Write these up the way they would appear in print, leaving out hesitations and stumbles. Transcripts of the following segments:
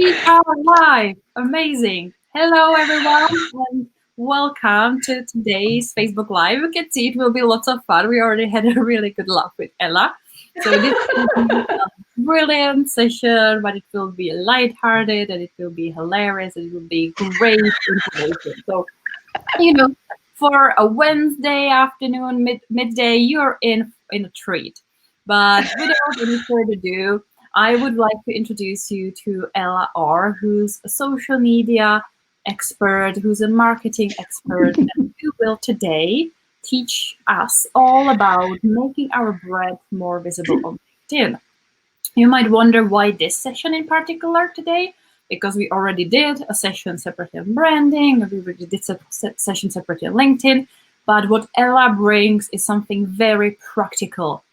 We are live. Amazing. Hello, everyone, and welcome to today's Facebook Live. You can see it will be lots of fun. We already had a really good laugh with Ella. So this will be a brilliant session, but it will be lighthearted and it will be hilarious and it will be great information. So, for a Wednesday afternoon, midday, you're in a treat. But without any further ado, I would like to introduce you to Ella Orr, who's a social media expert, who's a marketing expert, and who will today teach us all about making our brand more visible on LinkedIn. You might wonder why this session in particular today, because we already did a session separately on branding, we already did a session separately on LinkedIn, but what Ella brings is something very practical.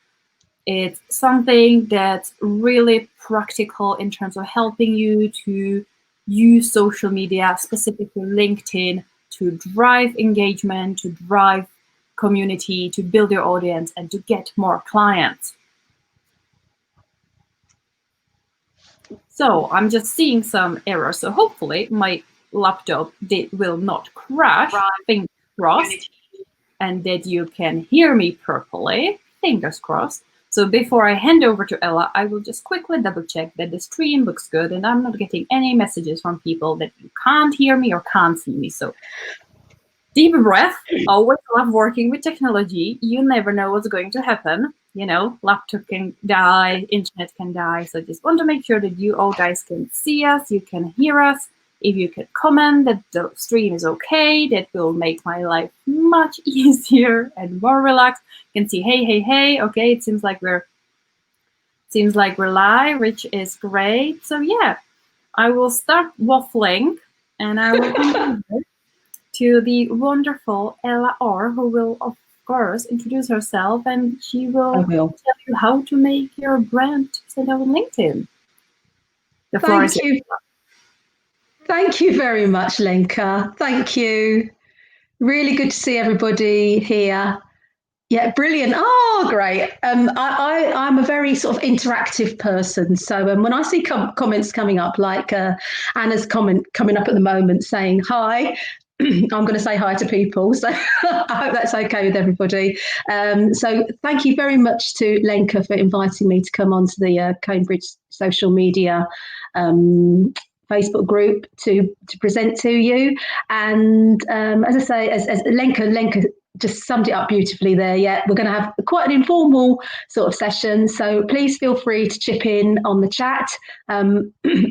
It's something that's really practical in terms of helping you to use social media, specifically LinkedIn, to drive engagement, to drive community, to build your audience, and to get more clients. So I'm just seeing some errors. So hopefully my laptop will not crash, fingers crossed, and that you can hear me properly, fingers crossed. So before I hand over to Ella, I will just quickly double check that the stream looks good and I'm not getting any messages from people that you can't hear me or can't see me. So deep breath. Always love working with technology. You never know what's going to happen. Laptop can die, internet can die. So just want to make sure that you all guys can see us, you can hear us. If you can comment that the stream is okay, that will make my life much easier and more relaxed. You can see, hey, okay, it seems like we're live, which is great. So yeah, I will start waffling and I will hand over to the wonderful Ella Orr, who will, of course, introduce herself, and she will tell you how to make your brand stand out on LinkedIn. The floor is yours. Thank you very much, Lenka. Thank you. Really good to see everybody here. Yeah, brilliant. Oh, great. I'm a very sort of interactive person. So when I see comments coming up, like Anna's comment coming up at the moment saying hi, I'm going to say hi to people. So I hope that's okay with everybody. So thank you very much to Lenka for inviting me to come onto the Cambridge social media Facebook group to present to you. And as I say, as Lenka just summed it up beautifully there. Yeah, we're going to have quite an informal sort of session. So please feel free to chip in on the chat.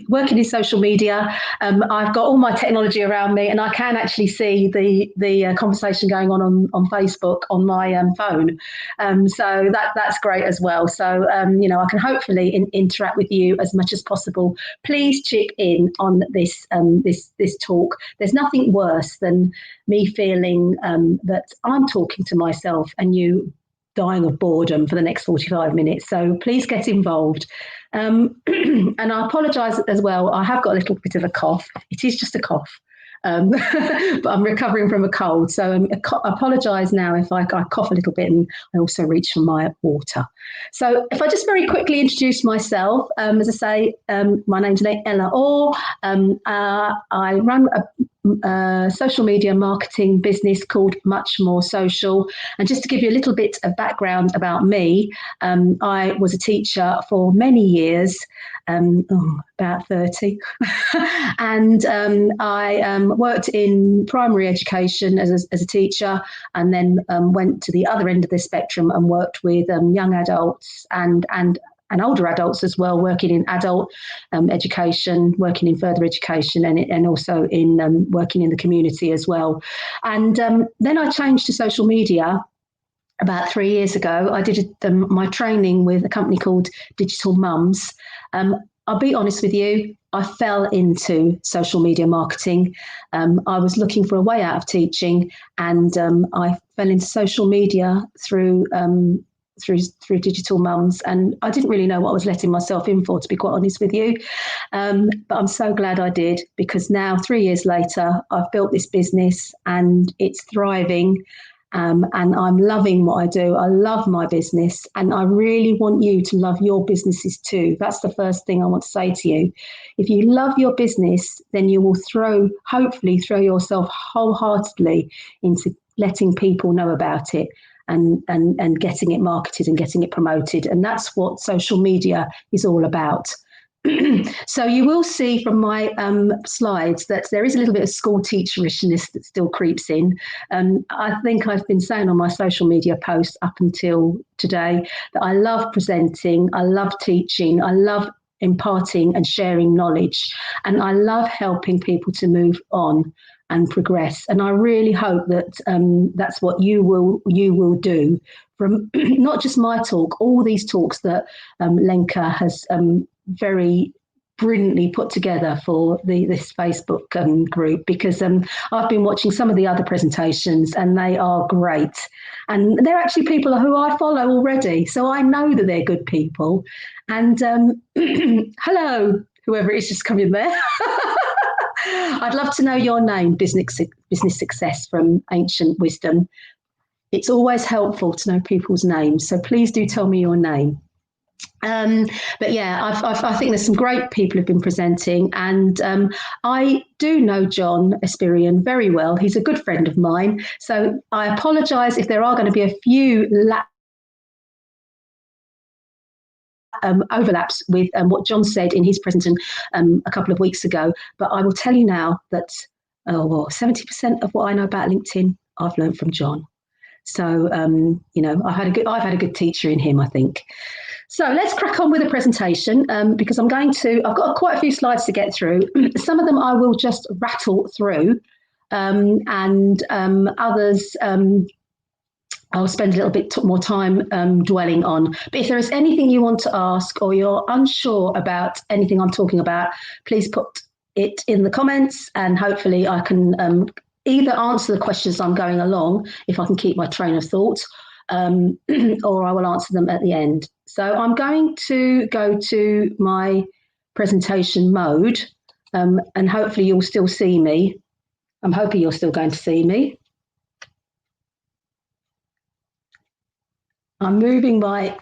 Working in social media, I've got all my technology around me and I can actually see the conversation going on Facebook on my phone. So that's great as well. So, I can hopefully interact with you as much as possible. Please chip in on this talk. There's nothing worse than me feeling that I'm talking to myself and you dying of boredom for the next 45 minutes. So please get involved. And I apologise as well. I have got a little bit of a cough. It is just a cough. But I'm recovering from a cold. So I apologise now if I cough a little bit, and I also reach for my water. So if I just very quickly introduce myself, as I say, my name's Ella Orr. I run a social media marketing business called Much More Social. And just to give you a little bit of background about me, I was a teacher for many years, about 30. And I worked in primary education as a teacher, and then went to the other end of the spectrum and worked with young adults and older adults as well, working in adult education, working in further education, and also in working in the community as well. And then I changed to social media about 3 years ago. I did my training with a company called Digital Mums. I'll be honest with you, I fell into social media marketing. I was looking for a way out of teaching, and I fell into social media through Digital Mums, and I didn't really know what I was letting myself in for, to be quite honest with you. But I'm so glad I did, because now 3 years later, I've built this business and it's thriving. And I'm loving what I do. I love my business, and I really want you to love your businesses too. That's the first thing I want to say to you. If you love your business, then you will hopefully throw yourself wholeheartedly into letting people know about it, and getting it marketed and getting it promoted. And that's what social media is all about. So you will see from my slides that there is a little bit of school teacherishness that still creeps in. I think I've been saying on my social media posts up until today that I love presenting, I love teaching, I love imparting and sharing knowledge, and I love helping people to move on and progress. And I really hope that that's what you will do from not just my talk, all these talks that Lenka has very brilliantly put together for this Facebook group, because I've been watching some of the other presentations and they are great. And they're actually people who I follow already, so I know that they're good people. And hello, whoever it is just come in there. I'd love to know your name, Business Success from Ancient Wisdom. It's always helpful to know people's names, so please do tell me your name. But yeah, I think there's some great people who've been presenting, and I do know John Espirian very well. He's a good friend of mine, so I apologise if there are going to be a few overlaps with what John said in his presentation a couple of weeks ago. But I will tell you now that 70% of what I know about LinkedIn, I've learned from John. So I've had a good teacher in him, I think. So let's crack on with the presentation, because I've got quite a few slides to get through. Some of them I will just rattle through, and others I'll spend a little bit more time dwelling on. But if there is anything you want to ask, or you're unsure about anything I'm talking about, please put it in the comments, and hopefully I can either answer the questions I'm going along, if I can keep my train of thought, or I will answer them at the end. So I'm going to go to my presentation mode, and hopefully you'll still see me. I'm hoping you're still going to see me. I'm moving my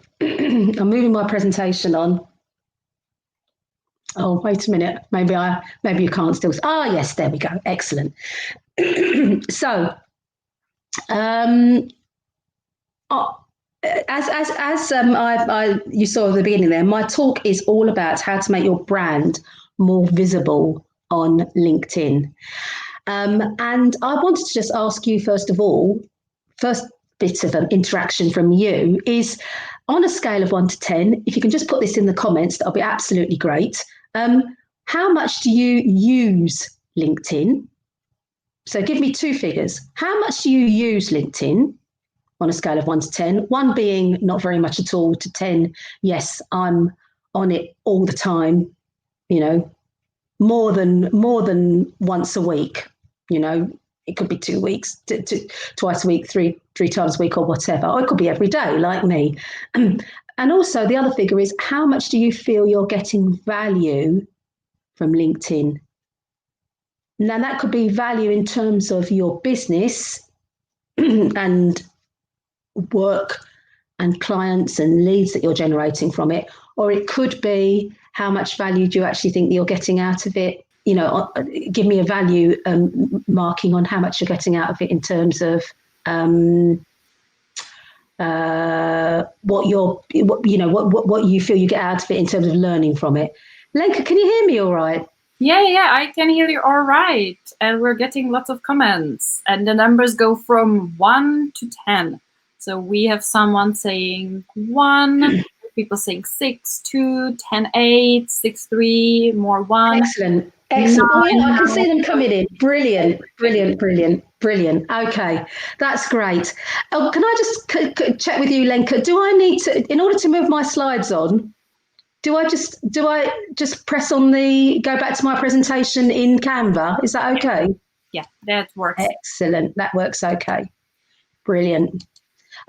presentation on. Oh, wait a minute. Maybe you can't still. Ah, yes, there we go. Excellent. So, as you saw at the beginning there, my talk is all about how to make your brand more visible on LinkedIn. And I wanted to just ask you, first bit of interaction from you is, on a scale of 1 to 10, if you can just put this in the comments, that'll be absolutely great. How much do you use LinkedIn? So give me 2 figures. How much do you use LinkedIn on a scale of 1 to 10? 1 being not very much at all, to 10, yes, I'm on it all the time, more than once a week, it could be 2 weeks, twice a week, three times a week, or whatever. Or it could be every day, like me. And also the other figure is, how much do you feel you're getting value from LinkedIn? Now that could be value in terms of your business and work and clients and leads that you're generating from it, or it could be, how much value do you actually think that you're getting out of it? Give me a value marking on how much you're getting out of it in terms of what you feel you get out of it in terms of learning from it. Lenka, can you hear me all right? Yeah, I can hear you all right. And we're getting lots of comments. And the numbers go from 1 to 10. So we have someone saying 1, people saying 6, 2, 10, 8, 6, 3, more 1. Excellent. Oh, yeah, I can see them coming in. Brilliant. Okay, that's great. Oh, can I just check with you, Lenka? Do I need to, in order to move my slides on, do I just press on go back to my presentation in Canva? Is that okay? Yeah, that works. Excellent. That works okay. Brilliant.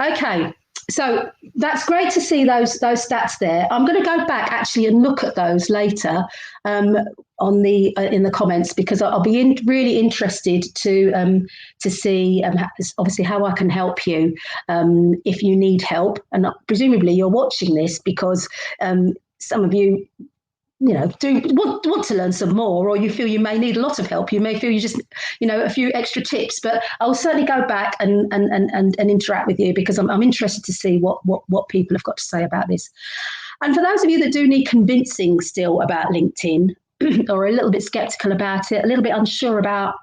Okay. So that's great to see those stats there. I'm going to go back actually and look at those later on the in the comments, because I'll be really interested to see obviously how I can help you if you need help. And presumably you're watching this because some of you do want to learn some more, or you feel you may need a lot of help. You may feel you just, a few extra tips. But I'll certainly go back and interact with you, because I'm interested to see what people have got to say about this. And for those of you that do need convincing still about LinkedIn, or a little bit skeptical about it, a little bit unsure about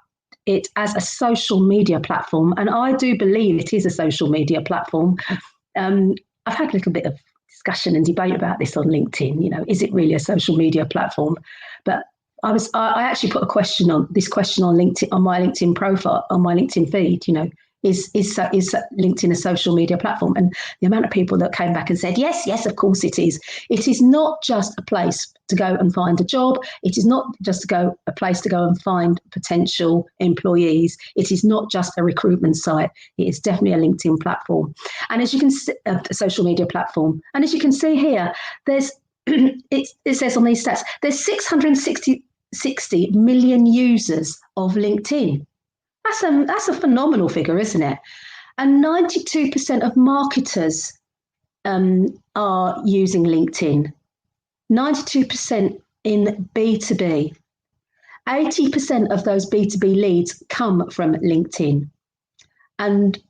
it as a social media platform, and I do believe it is a social media platform. I've had a little bit of discussion and debate about this on LinkedIn. Is it really a social media platform? But I actually put this question on LinkedIn, on my LinkedIn profile, on my LinkedIn feed. Is LinkedIn a social media platform? And the amount of people that came back and said, yes, of course it is. It is not just a place to go and find a job. It is not just a place to go and find potential employees. It is not just a recruitment site. It is definitely a LinkedIn platform. And as you can see, a social media platform. And as you can see here, there's it says on these stats, there's 660 million users of LinkedIn. That's a phenomenal figure, isn't it? And 92% of marketers are using LinkedIn. 92% in B2B. 80% of those B2B leads come from LinkedIn. And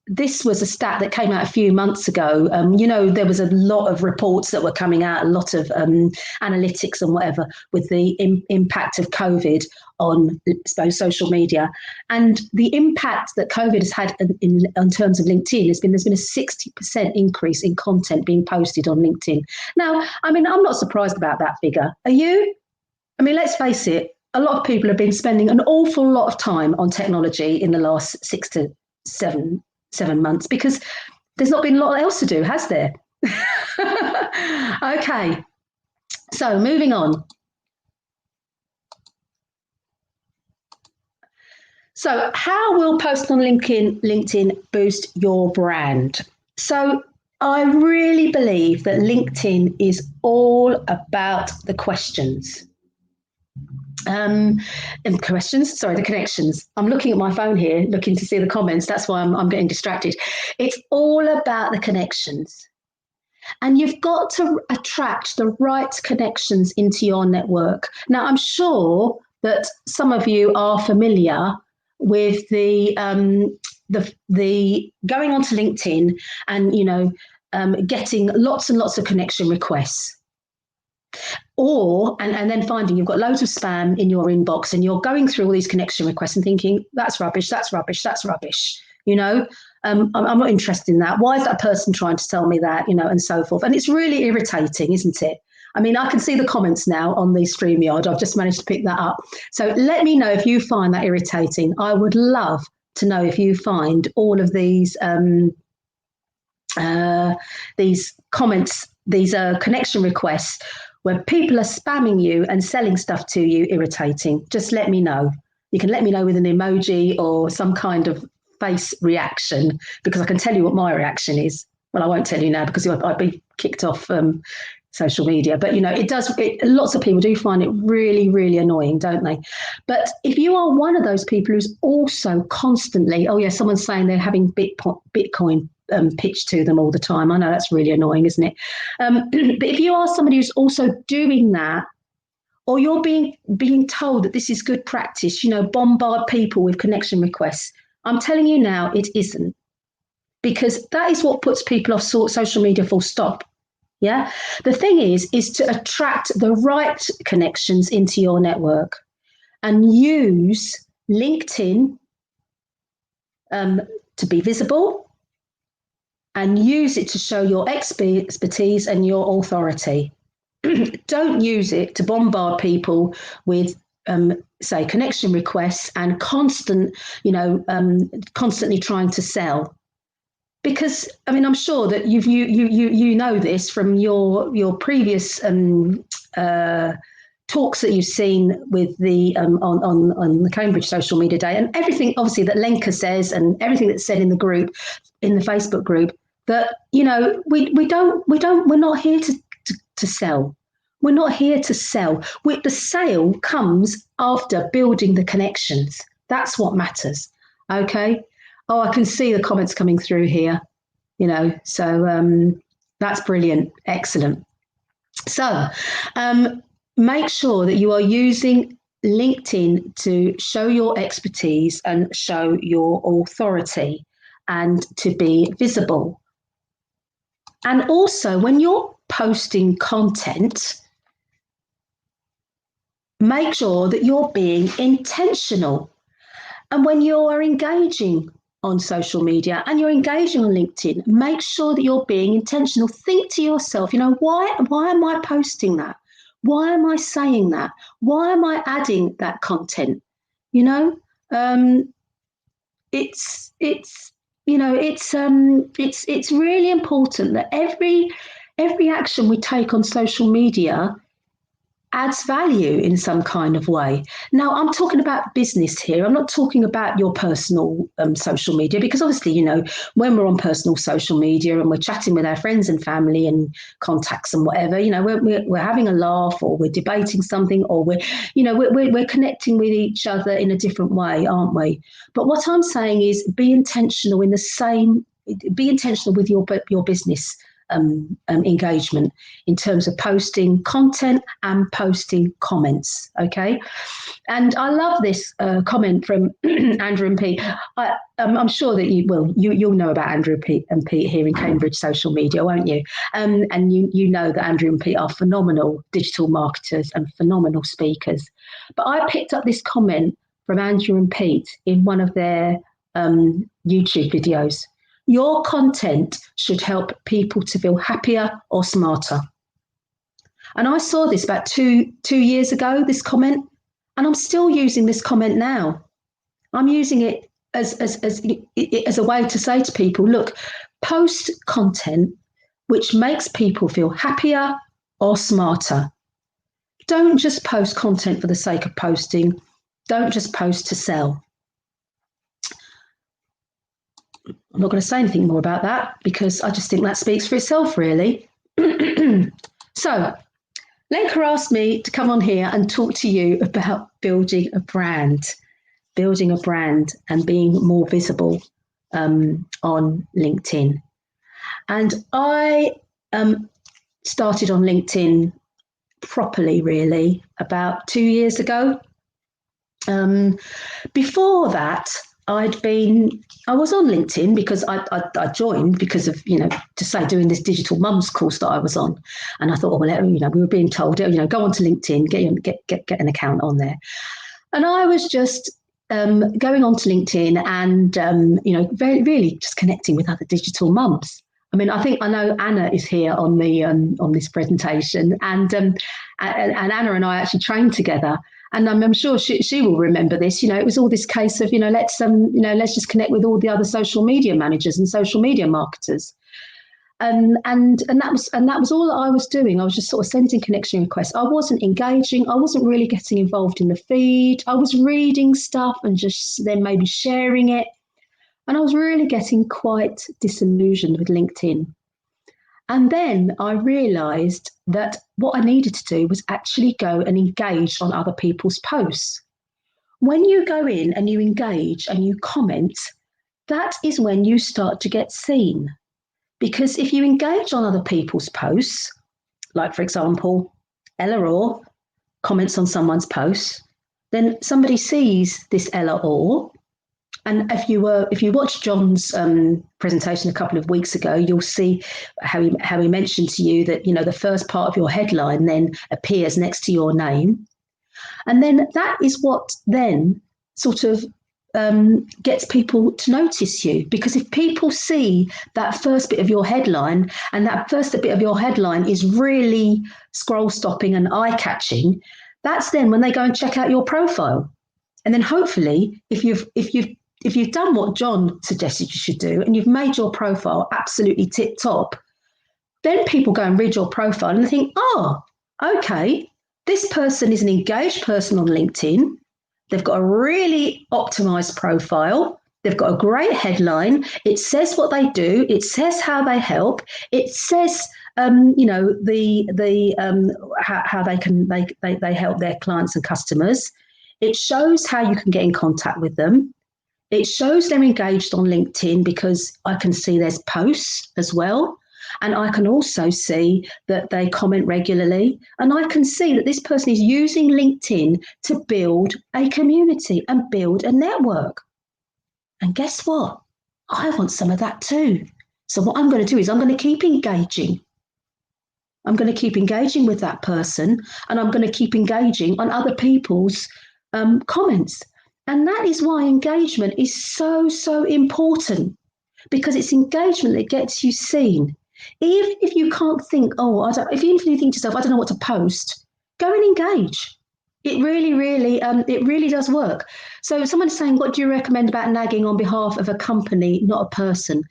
this was a stat that came out a few months ago. There was a lot of reports that were coming out, a lot of analytics and whatever, with the impact of COVID on, I suppose, social media. And the impact that COVID has had in terms of LinkedIn there's been a 60% increase in content being posted on LinkedIn. Now, I'm not surprised about that figure. Are you? Let's face it, a lot of people have been spending an awful lot of time on technology in the last 6 to 7 months, because there's not been a lot else to do, has there? Okay, so moving on. So how will posting on LinkedIn boost your brand? So I really believe that LinkedIn is all about the questions. The connections. I'm looking at my phone here, looking to see the comments. That's why I'm getting distracted. It's all about the connections. And you've got to attract the right connections into your network. Now, I'm sure that some of you are familiar with the going onto LinkedIn and getting lots and lots of connection requests. And then finding you've got loads of spam in your inbox, and you're going through all these connection requests and thinking, that's rubbish, that's rubbish, that's rubbish. I'm not interested in that. Why is that person trying to tell me that, and so forth. And it's really irritating, isn't it? I can see the comments now on the StreamYard. I've just managed to pick that up. So let me know if you find that irritating. I would love to know if you find all of these comments, these connection requests where people are spamming you and selling stuff to you irritating. Just let me know. You can let me know with an emoji or some kind of face reaction, because I can tell you what my reaction is. Well, I won't tell you now because I'd be kicked off social media. But, lots of people do find it really, really annoying, don't they? But if you are one of those people who's also constantly, someone's saying they're having Bitcoin pitched to them all the time. I know that's really annoying, isn't it? But if you are somebody who's also doing that, or you're being told that this is good practice, bombard people with connection requests, I'm telling you now, it isn't. Because that is what puts people off social media, full stop. Yeah. The thing is to attract the right connections into your network and use LinkedIn to be visible, and use it to show your expertise and your authority. Don't use it to bombard people with, say, connection requests and constantly trying to sell. Because I'm sure that you know this from your previous talks that you've seen with the on the Cambridge Social Media Day, and everything obviously that Lenka says, and everything that's said in the group, in the Facebook group. that, we're not here to sell. We're not here to sell. The sale comes after building the connections. That's what matters. Okay. Oh, I can see the comments coming through here. So that's brilliant. Excellent. So make sure that you are using LinkedIn to show your expertise and show your authority and to be visible. And also, when you're posting content, make sure that you're being intentional. And when you are engaging on social media and you're engaging on LinkedIn, make sure that you're being intentional. Think to yourself, why am I posting that? Why am I saying that? Why am I adding that content? It's it's really important that every action we take on social media adds value in some kind of way. Now, I'm talking about business here. I'm not talking about your personal social media, because obviously, when we're on personal social media and we're chatting with our friends and family and contacts and whatever, we're having a laugh, or we're debating something, or we're connecting with each other in a different way, aren't we? But what I'm saying is, be intentional with your business engagement in terms of posting content and posting comments. Okay. And I love this comment from Andrew and Pete. I'm sure that you'll know about Andrew and Pete here in Cambridge social media, won't you? And you know that Andrew and Pete are phenomenal digital marketers and phenomenal speakers. But I picked up this comment from Andrew and Pete in one of their YouTube videos. Your content should help people to feel happier or smarter. And I saw this about two years ago, this comment, and I'm still using this comment now. I'm using it as a way to say to people, look, post content which makes people feel happier or smarter. Don't just post content for the sake of posting. Don't just post to sell. I'm not going to say anything more about that, because I just think that speaks for itself, really. So, Lenka asked me to come on here and talk to you about building a brand and being more visible on LinkedIn. And I started on LinkedIn properly, really, about 2 years ago. Before that, I was on LinkedIn because I joined because of, doing this digital mums course that I was on. And I thought, we were being told, go onto LinkedIn, get an account on there. And I was just going onto LinkedIn and, very, really just connecting with other digital mums. I mean, I know Anna is here on the on this presentation, and Anna and I actually trained together. And I'm sure she will remember this. It was all this case of, let's just connect with all the other social media managers and social media marketers. And that was all that I was doing. I was just sort of sending connection requests. I wasn't engaging. I wasn't really getting involved in the feed. I was reading stuff and just then maybe sharing it. And I was really getting quite disillusioned with LinkedIn. And then I realised that what I needed to do was actually go and engage on other people's posts. When you go in and you engage and you comment, that is when you start to get seen. Because if you engage on other people's posts, like, for example, Ella Orr comments on someone's post, then somebody sees this Ella Orr. And if you watched John's presentation a couple of weeks ago, you'll see how he mentioned to you that, the first part of your headline then appears next to your name. And then that is what then sort of gets people to notice you. Because if people see that first bit of your headline, and that first bit of your headline is really scroll stopping and eye catching, that's then when they go and check out your profile. And then hopefully, if you've done what John suggested you should do, and you've made your profile absolutely tip top, then people go and read your profile and they think, oh, okay, this person is an engaged person on LinkedIn. They've got a really optimized profile. They've got a great headline. It says what they do. It says how they help. It says, how they help their clients and customers. It shows how you can get in contact with them. It shows they're engaged on LinkedIn because I can see there's posts as well. And I can also see that they comment regularly. And I can see that this person is using LinkedIn to build a community and build a network. And guess what? I want some of that too. So what I'm going to do is I'm going to keep engaging. I'm going to keep engaging with that person, and I'm going to keep engaging on other people's comments. And that is why engagement is so, so important, because it's engagement that gets you seen. If you can't think, if you think to yourself, I don't know what to post, go and engage. It really does work. So someone's saying, what do you recommend about nagging on behalf of a company, not a person?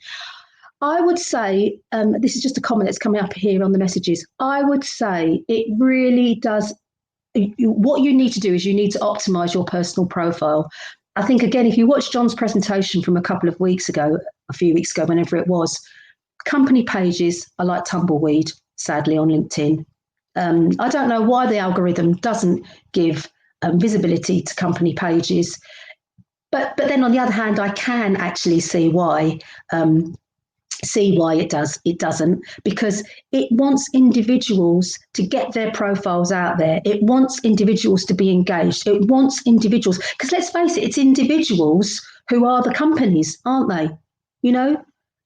I would say, this is just a comment that's coming up here on the messages. I would say it really does. What you need to do is you need to optimize your personal profile. I think, again, if you watch John's presentation from a few weeks ago, whenever it was, company pages are like tumbleweed, sadly, on LinkedIn. I don't know why the algorithm doesn't give visibility to company pages. But then on the other hand, I can actually see why it doesn't, because it wants individuals to get their profiles out there. It wants individuals to be engaged. It wants individuals, because let's face it, it's individuals who are the companies, aren't they?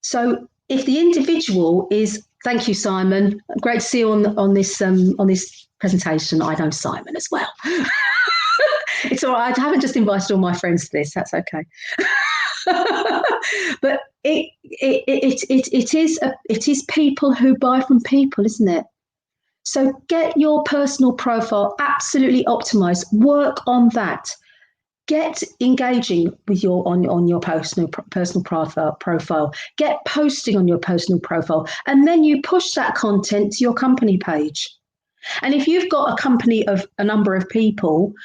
So if the individual is, thank you, Simon, great to see you on this presentation. I know Simon as well. It's all right. I haven't just invited all my friends to this. That's okay. But it is people who buy from people, isn't it? So get your personal profile absolutely optimized. Work on that. Get engaging with on your personal profile. Get posting on your personal profile, and then you push that content to your company page. And if you've got a company of a number of people,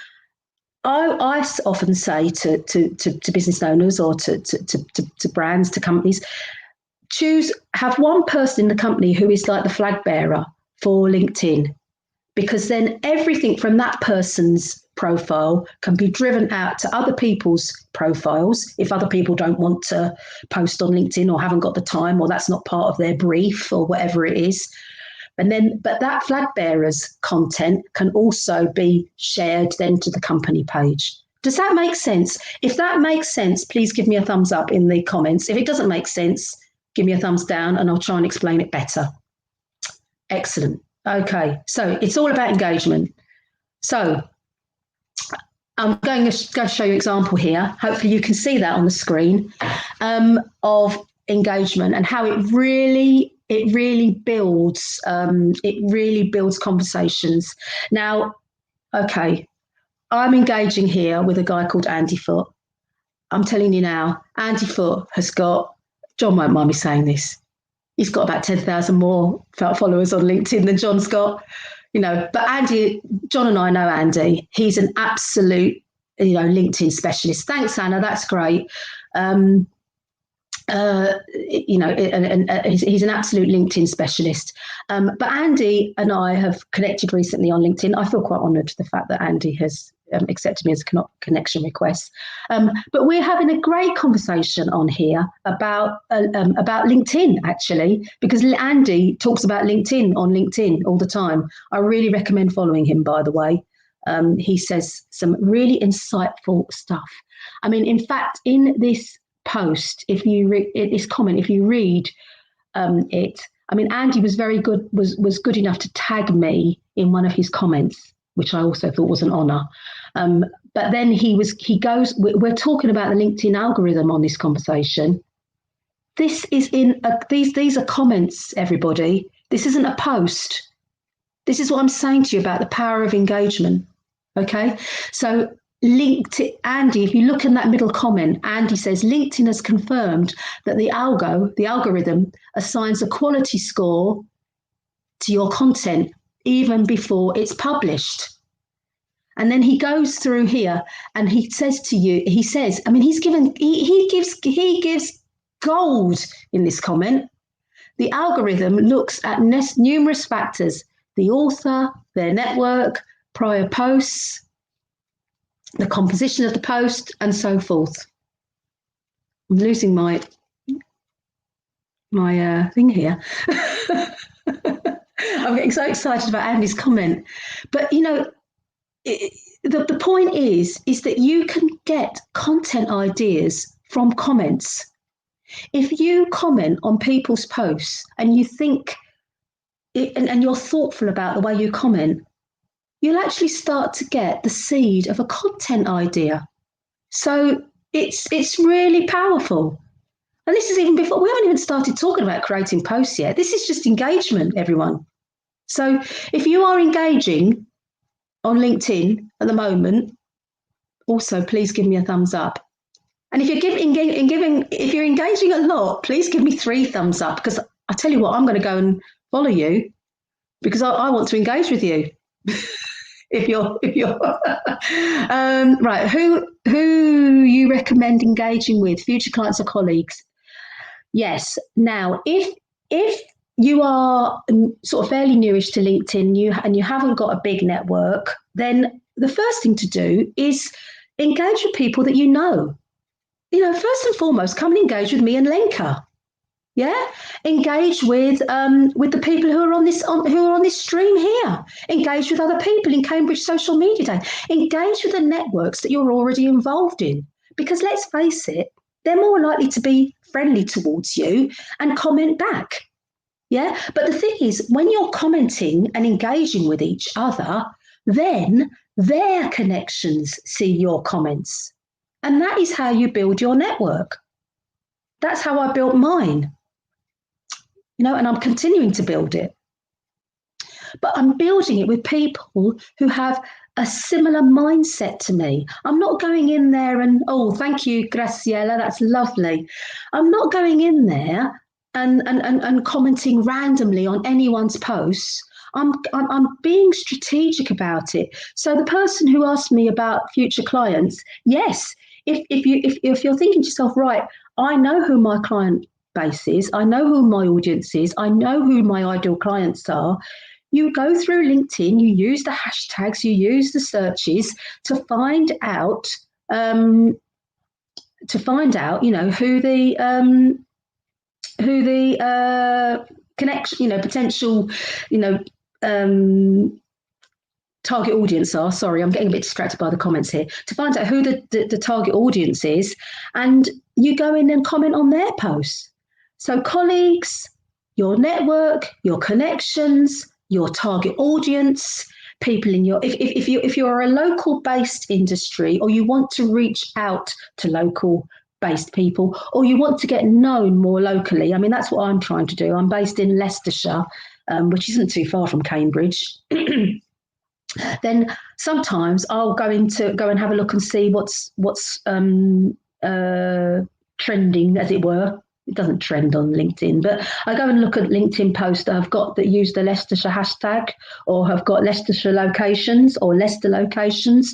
I often say to business owners or to brands, to companies, have one person in the company who is like the flag bearer for LinkedIn, because then everything from that person's profile can be driven out to other people's profiles if other people don't want to post on LinkedIn or haven't got the time, or that's not part of their brief or whatever it is. But that flag bearer's content can also be shared then to the company page. Does that make sense? If that makes sense, please give me a thumbs up in the comments. If it doesn't make sense, give me a thumbs down and I'll try and explain it better. Excellent. Okay, so it's all about engagement. So I'm going to show you an example here. Hopefully you can see that on the screen, of engagement and how it really builds conversations. Now, okay, I'm engaging here with a guy called Andy Foot. I'm telling you now, Andy Foot has got, John won't mind me saying this, he's got about 10,000 more followers on LinkedIn than John's got, but Andy, John and I know Andy. He's an absolute, LinkedIn specialist. Thanks, Anna. That's great. He's an absolute LinkedIn specialist. But Andy and I have connected recently on LinkedIn. I feel quite honoured the fact that Andy has accepted me as a connection request. But we're having a great conversation on here about LinkedIn, actually, because Andy talks about LinkedIn on LinkedIn all the time. I really recommend following him, by the way. He says some really insightful stuff. I mean, in fact, in this post, if you read it, I mean, Andy was very good, was good enough to tag me in one of his comments, which I also thought was an honour. But then we're talking about the LinkedIn algorithm on this conversation. This is these are comments, everybody. This isn't a post. This is what I'm saying to you about the power of engagement. Okay, so LinkedIn, Andy, if you look in that middle comment, Andy says LinkedIn has confirmed that the algorithm assigns a quality score to your content even before it's published. And then he goes through here and he says to you, I mean, he gives gold in this comment. The algorithm looks at numerous factors: the author, their network, prior posts, the composition of the post, and so forth. I'm losing my thing here. I'm getting so excited about Andy's comment. But, you know, the point is that you can get content ideas from comments. If you comment on people's posts and you think and you're thoughtful about the way you comment, you'll actually start to get the seed of a content idea. So it's really powerful. And this is even before, we haven't even started talking about creating posts yet. This is just engagement, everyone. So if you are engaging on LinkedIn at the moment, also please give me a thumbs up. And if you're if you're engaging a lot, please give me 3 thumbs up, because I tell you what, I'm going to go and follow you because I want to engage with you. if you're right, who you recommend engaging with, future clients or colleagues? Yes. Now, if you are sort of fairly newish to LinkedIn, and you haven't got a big network, then the first thing to do is engage with people that you know. You know, first and foremost, come and engage with me and Lenka. Yeah, engage with the people who are on this stream here. Engage with other people in Cambridge Social Media Day. Engage with the networks that you're already involved in, because let's face it, they're more likely to be friendly towards you and comment back. Yeah, but the thing is, when you're commenting and engaging with each other, then their connections see your comments, and that is how you build your network. That's how I built mine. You know, and I'm continuing to build it. But I'm building it with people who have a similar mindset to me. I'm not going in there and, oh, thank you, Graciela, that's lovely. I'm not going in there and commenting randomly on anyone's posts. I'm being strategic about it. So the person who asked me about future clients, yes, if you're thinking to yourself, right, I know who my client base is, I know who my audience is, I know who my ideal clients are. You go through LinkedIn, you use the hashtags, you use the searches to find out, you know, who the connection, you know, potential, you know, target audience are. Sorry, I'm getting a bit distracted by the comments here. To find out who the target audience is, and you go in and comment on their posts. So colleagues, your network, your connections, your target audience, people in your, if you're a local based industry, or you want to reach out to local based people, or you want to get known more locally. I mean, that's what I'm trying to do. I'm based in Leicestershire, which isn't too far from Cambridge. Then sometimes I'll go and have a look and see what's trending, as it were. It doesn't trend on LinkedIn, but I go and look at LinkedIn posts that I've got that use the Leicestershire hashtag, or have got Leicestershire locations or Leicester locations,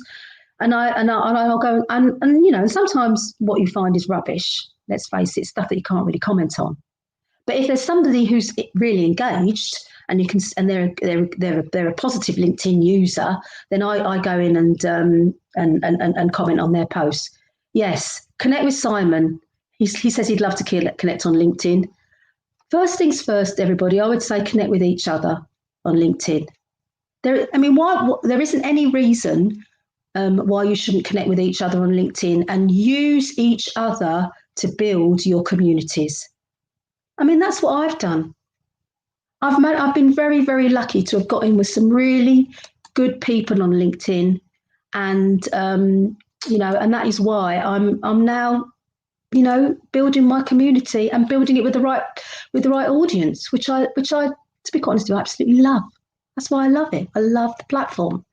and I'll go and you know, sometimes what you find is rubbish. Let's face it, stuff that you can't really comment on. But if there's somebody who's really engaged, and you can, and they're a positive LinkedIn user, then I go in and comment on their posts. Yes, connect with Simon. He says he'd love to connect on LinkedIn. First things first, everybody. I would say connect with each other on LinkedIn. There isn't any reason why you shouldn't connect with each other on LinkedIn and use each other to build your communities. I mean, that's what I've done. I've been very, very lucky to have got in with some really good people on LinkedIn, and you know, and that is why I'm now, you know, building my community and building it with the right audience, which I, to be quite honest, I absolutely love. That's why I love it. I love the platform.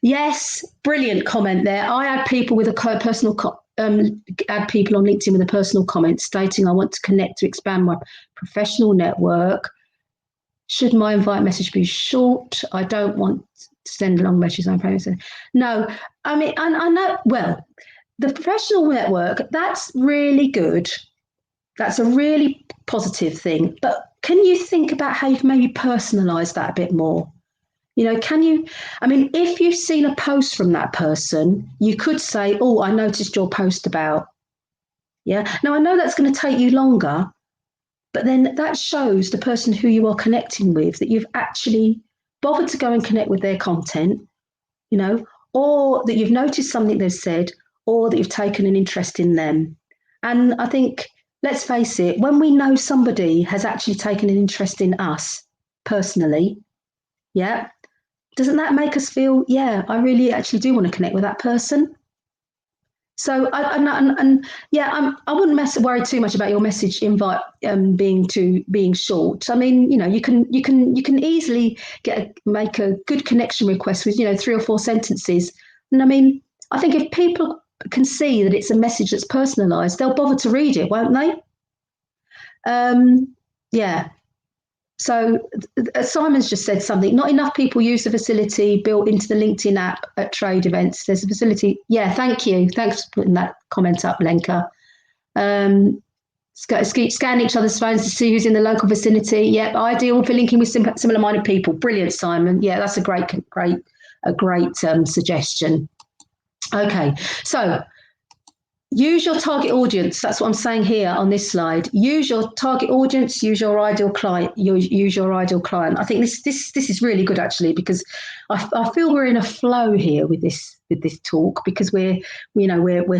Yes, brilliant comment there. I add people with a personal add people on LinkedIn with a personal comment stating I want to connect to expand my professional network. Should my invite message be short? I don't want to send long messages. No, I mean, I know, well, the professional network, that's really good. That's a really positive thing. But can you think about how you can maybe personalize that a bit more? You know, can you? I mean, if you've seen a post from that person, you could say, "Oh, I noticed your post about." Yeah. Now, I know that's going to take you longer, but then that shows the person who you are connecting with that you've actually bothered to go and connect with their content, you know, or that you've noticed something they've said, or that you've taken an interest in them. And I think, let's face it, when we know somebody has actually taken an interest in us personally, yeah, doesn't that make us feel, yeah, I really actually do want to connect with that person? So I wouldn't worry too much about your message invite being short. I mean, you know, you can easily make a good connection request with 3 or 4 sentences. And I mean, I think if people can see that it's a message that's personalised, they'll bother to read it, won't they? Yeah. So Simon's just said something. Not enough people use the facility built into the LinkedIn app at trade events. There's a facility. Yeah, thank you. Thanks for putting that comment up, Lenka. Scan each other's phones to see who's in the local vicinity. Yep, ideal for linking with similar-minded people. Brilliant, Simon. Yeah, that's a great suggestion. Okay, so use your target audience. That's what I'm saying here on this slide. Use your target audience. Use your ideal client. Use your ideal client. I think this is really good actually, because I feel we're in a flow here with this talk, because we're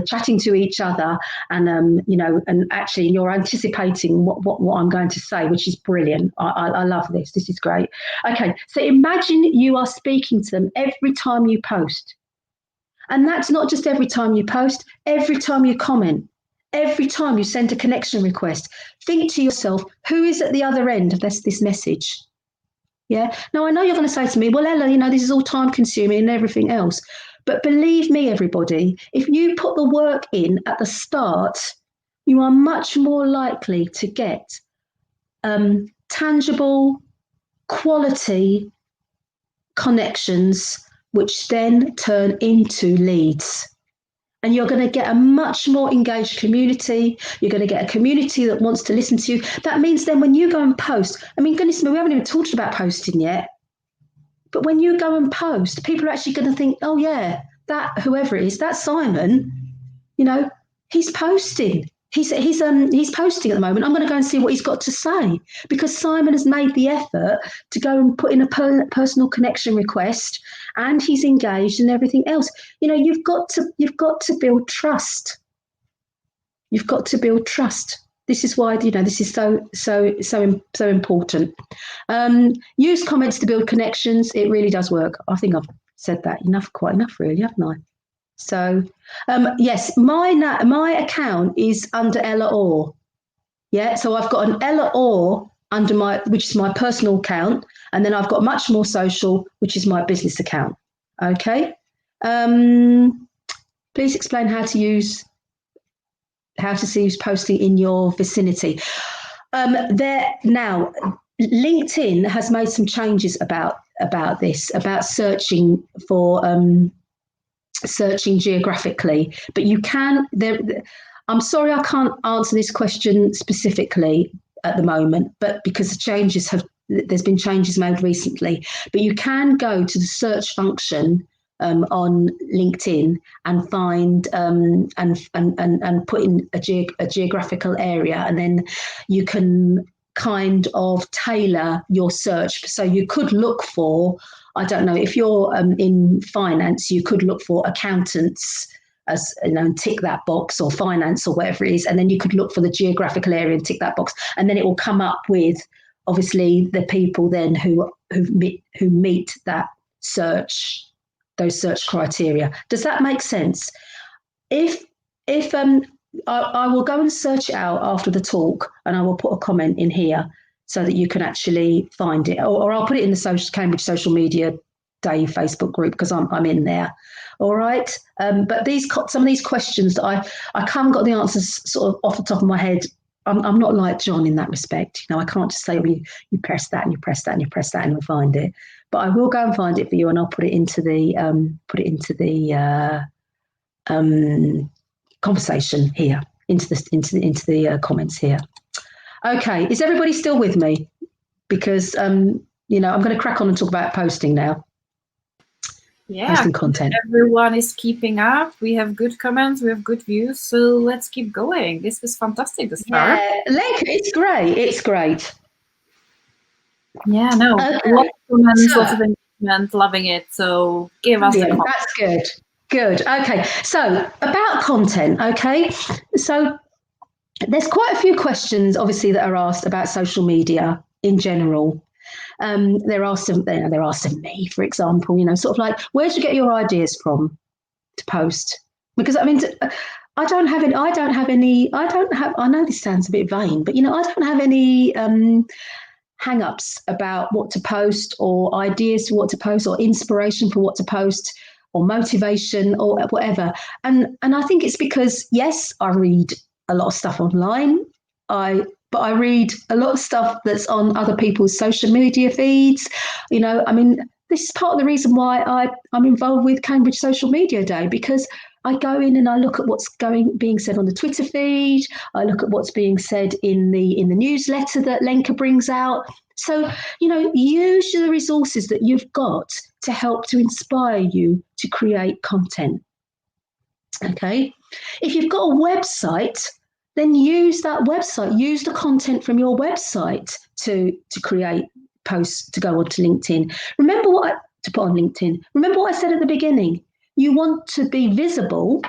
chatting to each other, and and actually you're anticipating what I'm going to say, which is brilliant. I love this. This is great. Okay, so imagine you are speaking to them every time you post. And that's not just every time you post, every time you comment, every time you send a connection request. Think to yourself, who is at the other end of this message? Yeah. Now, I know you're going to say to me, well, Ella, this is all time consuming and everything else. But believe me, everybody, if you put the work in at the start, you are much more likely to get tangible, quality connections, which then turn into leads. And you're going to get a much more engaged community. You're going to get a community that wants to listen to you. That means then when you go and post, I mean, goodness me, we haven't even talked about posting yet. But when you go and post, people are actually going to think, oh, yeah, that whoever it is, that's Simon, he's posting. He's posting at the moment. I'm going to go and see what he's got to say, because Simon has made the effort to go and put in a personal connection request, and he's engaged and everything else. You've got to build trust. You've got to build trust. This is why this is so important. Use comments to build connections. It really does work. I think I've said that quite enough, really, haven't I? So, yes, my account is under Ella Orr. Yeah, so I've got an Ella Orr under which is my personal account, and then I've got Much More Social, which is my business account. Okay. Please explain how to see who's posting in your vicinity. Now, LinkedIn has made some changes about this, about searching geographically, but you can I'm sorry I can't answer this question specifically at the moment, but because there's been changes made recently, but you can go to the search function on LinkedIn and find and put in a geographical area, and then you can kind of tailor your search. So you could look for, I don't know, if you're in finance, you could look for accountants, as and tick that box, or finance, or whatever it is, and then you could look for the geographical area and tick that box, and then it will come up with obviously the people then who meet that those search criteria. Does that make sense? If I will go and search it out after the talk, and I will put a comment in here so that you can actually find it, or I'll put it in the Cambridge Social Media Day Facebook group, because I'm in there. All right. But some of these questions that I haven't got the answers sort of off the top of my head. I'm not like John in that respect. You know, I can't just say, well, you press that and you press that and you press that and you'll find it. But I will go and find it for you, and I'll put it into the conversation here, into the comments here. Okay, is everybody still with me? Because you know, I'm going to crack on and talk about posting now. Yeah, Posting content. everyone is keeping up. We have good comments, we have good views, so let's keep going. This was fantastic this far. Yeah, Lenka, it's great. It's great. Yeah, no, Okay. lots of comments, lots of engagement, loving it. So give us the comment. That's good. Good. Okay. So about content. Okay. So there's quite a few questions, obviously, that are asked about social media in general. There are some me, for example. You know, sort of like, where do you get your ideas from to post? Because I mean, I don't have any. I know this sounds a bit vain, but you know, I don't have any hang-ups about what to post, or ideas for what to post, or inspiration for what to post, or motivation, or whatever. And I think it's because, yes, I read a lot of stuff online. But I read a lot of stuff that's on other people's social media feeds. You know, I mean, this is part of the reason why I'm involved with Cambridge Social Media Day, because I go in and I look at what's being said on the Twitter feed. I look at what's being said in the newsletter that Lenka brings out. So, you know, use the resources that you've got to help to inspire you to create content. Okay. If you've got a website, then use that website. Use the content from your website to create posts to go onto LinkedIn. To put on LinkedIn. Remember what I said at the beginning. You want to be visible,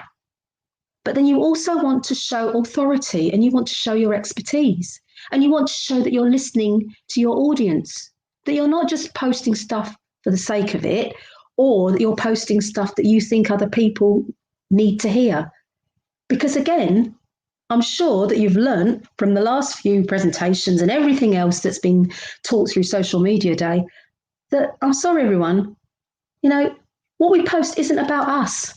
but then you also want to show authority, and you want to show your expertise, and you want to show that you're listening to your audience, that you're not just posting stuff for the sake of it, or that you're posting stuff that you think other people need to hear. Because again, I'm sure that you've learned from the last few presentations and everything else that's been taught through Social Media Day that, I'm sorry, everyone, you know, what we post isn't about us.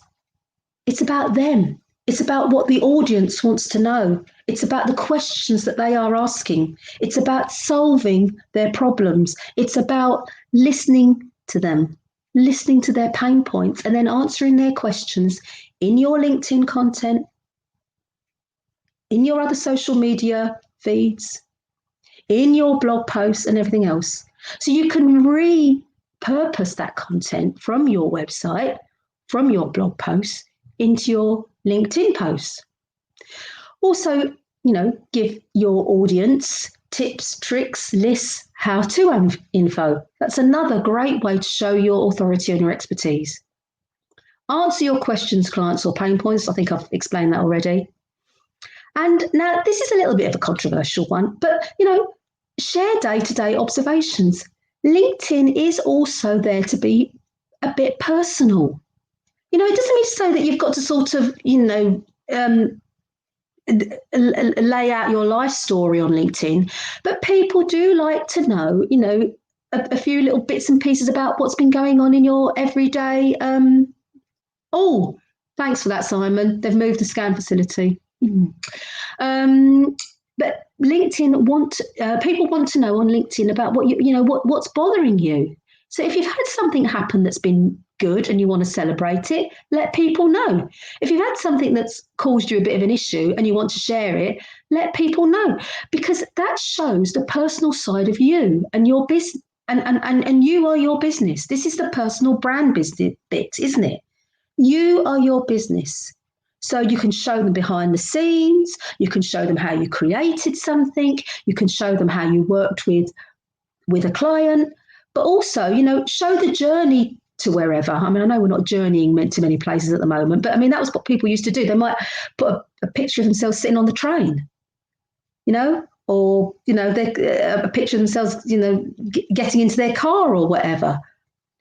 It's about them. It's about what the audience wants to know. It's about the questions that they are asking. It's about solving their problems. It's about listening to them, listening to their pain points, and then answering their questions in your LinkedIn content, in your other social media feeds, in your blog posts, and everything else. So you can repurpose that content from your website, from your blog posts, into your LinkedIn posts. Also, you know, give your audience tips, tricks, lists, how-to info. That's another great way to show your authority and your expertise. Answer your questions, clients, or pain points. I think I've explained that already. And now this is a little bit of a controversial one, but, you know, share day-to-day observations. LinkedIn is also there to be a bit personal. You know, it doesn't mean to say that you've got to sort of, you know, lay out your life story on LinkedIn, but people do like to know, you know, a few little bits and pieces about what's been going on in your everyday. Oh, thanks for that, Simon. They've moved the scan facility. But LinkedIn people want to know on LinkedIn about what's bothering you. So if you've had something happen that's been good and you want to celebrate it, let people know. If you've had something that's caused you a bit of an issue and you want to share it, let people know, because that shows the personal side of you and your business. And you are your business. This is the personal brand business bit, isn't it? You are your business. So you can show them behind the scenes, you can show them how you created something, you can show them how you worked with a client, but also, you know, show the journey to wherever. I mean, I know we're not journeying to many places at the moment, but I mean, that was what people used to do. They might put a picture of themselves sitting on the train, you know, or, you know, a picture of themselves, you know, getting into their car or whatever,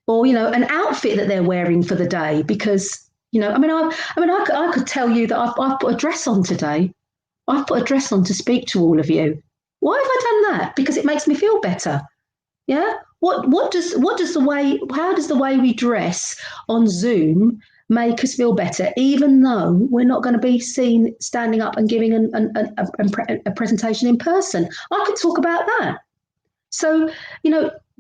or, you know, an outfit that they're wearing for the day. Because, you know, I could tell you that I've put a dress on today. I've put a dress on to speak to all of you. Why have I done that? Because it makes me feel better. Yeah. How does the way we dress on Zoom make us feel better, even though we're not going to be seen standing up and giving a presentation in person. I could talk about that. So,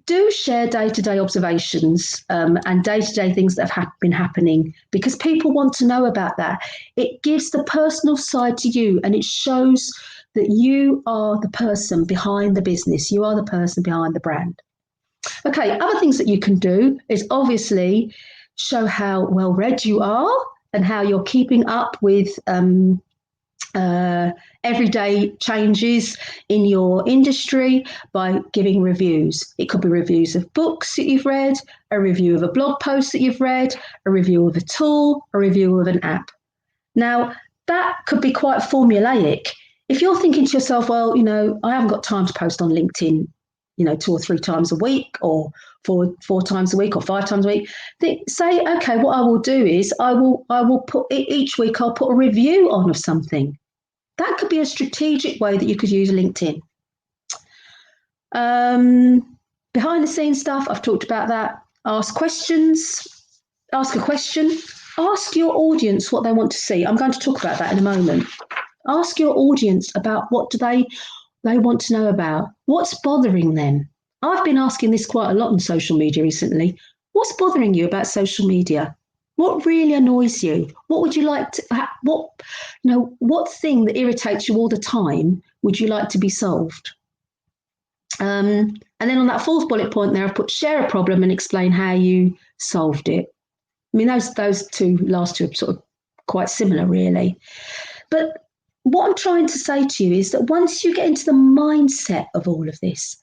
do share day-to-day observations and day-to-day things that have been happening, because people want to know about that. It gives the personal side to you, and it shows that you are the person behind the business. You are the person behind the brand. Okay, other things that you can do is obviously show how well read you are and how you're keeping up with everyday changes in your industry by giving reviews. It could be reviews of books that you've read, a review of a blog post that you've read, a review of a tool, a review of an app. Now, that could be quite formulaic. If you're thinking to yourself, well, I haven't got time to post on LinkedIn, 2 or 3 times a week, or four times a week, or 5 times a week, say, okay, what I will do is I will put each week, I'll put a review on of something. That could be a strategic way that you could use LinkedIn. Behind the scenes stuff, I've talked about that. Ask questions, ask a question, ask your audience what they want to see. I'm going to talk about that in a moment. Ask your audience about what do they want to know about. What's bothering them? I've been asking this quite a lot on social media recently. What's bothering you about social media? What really annoys you? What would you like to, what thing that irritates you all the time would you like to be solved? And then on that 4th bullet point there, I've put share a problem and explain how you solved it. I mean, those last two are sort of quite similar, really. But what I'm trying to say to you is that once you get into the mindset of all of this,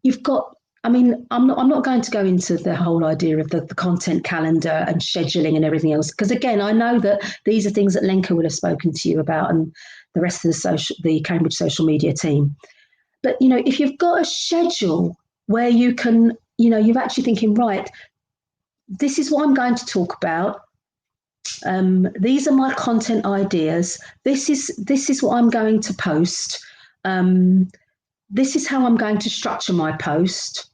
you've got, I'm not going to go into the whole idea of the content calendar and scheduling and everything else, because again, I know that these are things that Lenka would have spoken to you about, and the rest of the Cambridge social media team. But, if you've got a schedule where you can, you're actually thinking, right, this is what I'm going to talk about. These are my content ideas. This is what I'm going to post. This is how I'm going to structure my post.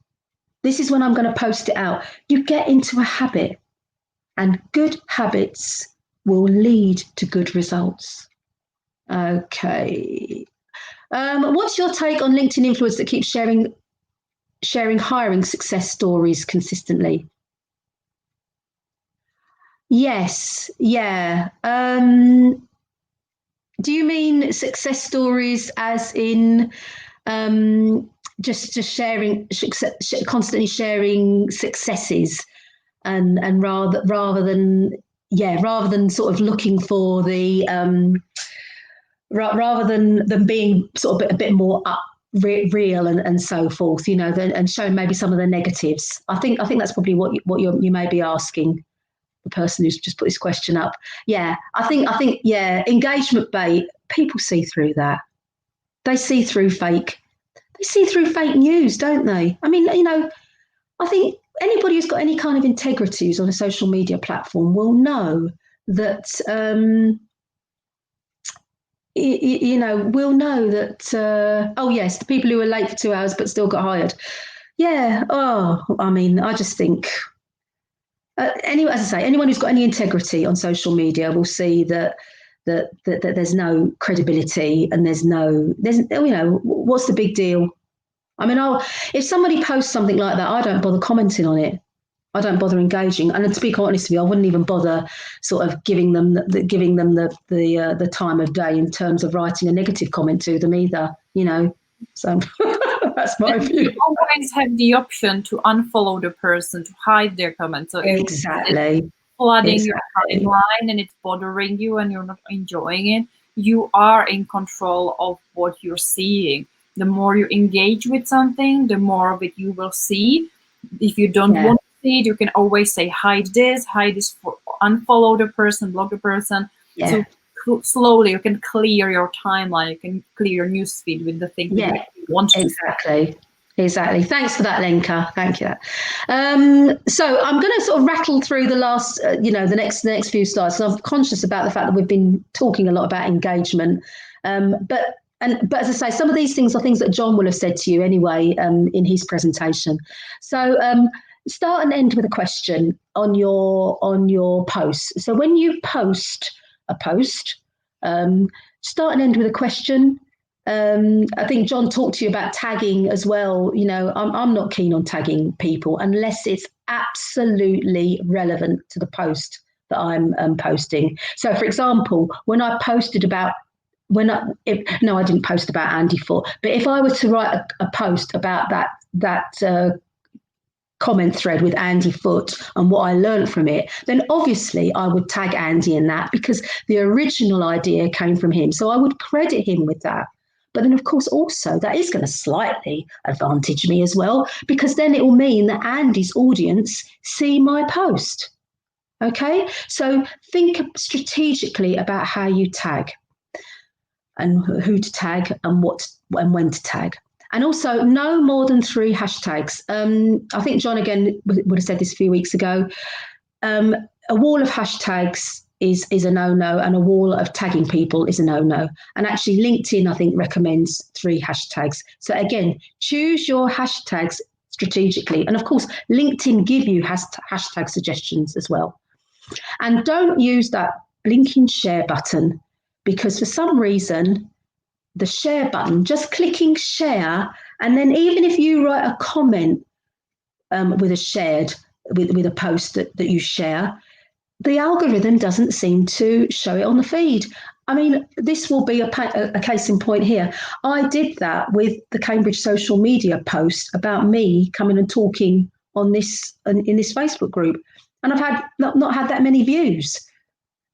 This is when I'm going to post it out. You get into a habit, and good habits will lead to good results. Okay. What's your take on LinkedIn influencers that keep sharing hiring success stories consistently? Yes, yeah. Do you mean success stories as in just sharing, constantly sharing successes, and rather than sort of looking for the rather than being sort of a bit more real and so forth, and showing maybe some of the negatives. I think that's probably what you may be asking the person who's just put this question up. Yeah, I think engagement bait. People see through that. They see through fake news, don't they? I mean, I think anybody who's got any kind of integrity who's on a social media platform will know that. We'll know that. Oh yes, the people who were late for 2 hours but still got hired. Yeah. Oh, I mean, I just think. Anyway, as I say, anyone who's got any integrity on social media will see that there's no credibility, and there's what's the big deal? I mean, if somebody posts something like that, I don't bother commenting on it. I don't bother engaging, and to be quite honest with you, I wouldn't even bother sort of giving them the time of day in terms of writing a negative comment to them either. So that's my view. You always have the option to unfollow the person, to hide their comments. So exactly. If it's flooding your timeline and it's bothering you and you're not enjoying it, you are in control of what you're seeing. The more you engage with something, the more of it you will see. If you don't want to see it, you can always say hide this, unfollow the person, block the person. Yeah. So slowly you can clear your timeline, you can clear your newsfeed with the things that you want to. Exactly. Thanks for that, Lenka. Thank you. So I'm going to sort of rattle through the last, the next few slides. So I'm conscious about the fact that we've been talking a lot about engagement, but as I say, some of these things are things that John will have said to you anyway in his presentation. So start and end with a question on your post. So when you post a post, start and end with a question. I think John talked to you about tagging as well. You know, I'm not keen on tagging people unless it's absolutely relevant to the post that I'm posting. So, for example, when I posted about no, I didn't post about Andy Foot, but if I were to write a post about that comment thread with Andy Foot and what I learned from it, then obviously I would tag Andy in that because the original idea came from him. So I would credit him with that. But then, of course, also that is going to slightly advantage me as well, because then it will mean that Andy's audience see my post. Okay, so think strategically about how you tag and who to tag and what and when to tag. And also, no more than 3 hashtags. I think John again would have said this a few weeks ago. A wall of hashtags is a no-no, and a wall of tagging people is a no-no. And actually, LinkedIn, I think, recommends 3 hashtags. So again, choose your hashtags strategically. And of course, LinkedIn give you hashtag suggestions as well. And don't use that blinking share button, because for some reason, the share button, just clicking share, and then even if you write a comment with a post that you share, the algorithm doesn't seem to show it on the feed. I mean, this will be a case in point here. I did that with the Cambridge social media post about me coming and talking on this in this Facebook group, and I've had not had that many views.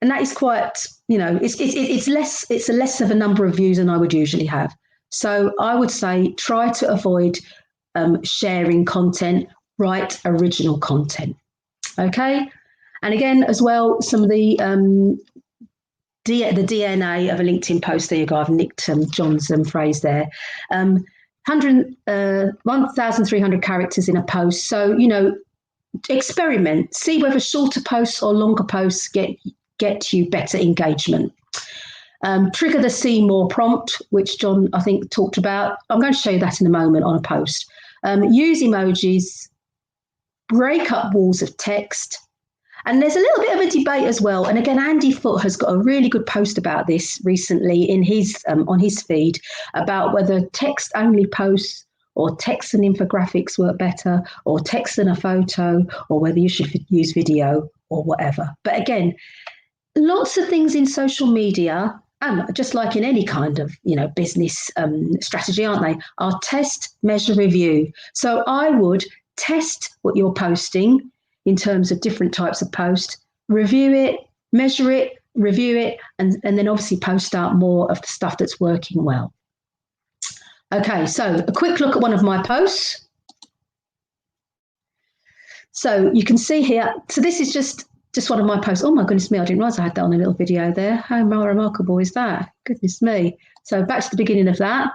And that is quite, you know, it's less of a number of views than I would usually have. So I would say try to avoid sharing content, write original content. Okay. And again, as well, some of the DNA of a LinkedIn post. There you go. I've nicked John's phrase there. 1,300 characters in a post. So, you know, experiment, see whether shorter posts or longer posts get you better engagement. Trigger the see more prompt, which John, I think, talked about. I'm going to show you that in a moment on a post. Use emojis, break up walls of text. And there's a little bit of a debate as well. And again, Andy Foot has got a really good post about this recently in his on his feed about whether text-only posts or text and infographics work better, or text and a photo, or whether you should use video or whatever. But again, lots of things in social media, just like in any kind of, you know, business strategy, aren't they, are test, measure, review. So I would test what you're posting in terms of different types of post, review it, measure it, review it, and then obviously post out more of the stuff that's working well. Okay, so a quick look at one of my posts. So you can see here, so this is just one of my posts. Oh my goodness me, I didn't realise I had that on a little video there. How remarkable is that? Goodness me. So back to the beginning of that.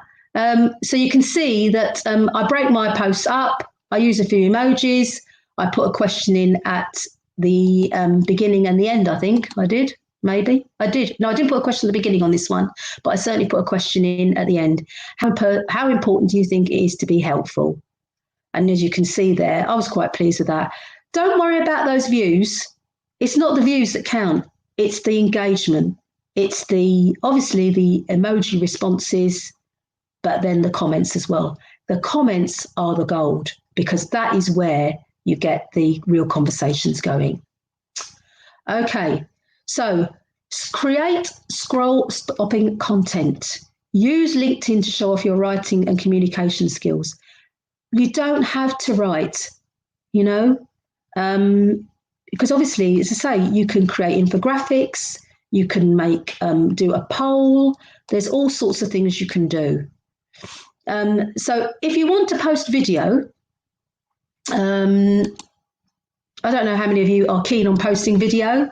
So you can see that I break my posts up. I use a few emojis. I put a question in at the beginning and the end, I think I did. Maybe I did. No, I didn't put a question at the beginning on this one, but I certainly put a question in at the end. How important do you think it is to be helpful? And as you can see there, I was quite pleased with that. Don't worry about those views. It's not the views that count. It's the engagement. It's obviously the emoji responses, but then the comments as well. The comments are the gold, because that is where you get the real conversations going. Okay, so create scroll-stopping content. Use LinkedIn to show off your writing and communication skills. You don't have to write, you know, because obviously, as I say, you can create infographics, you can do a poll. There's all sorts of things you can do. So if you want to post video, I don't know how many of you are keen on posting video.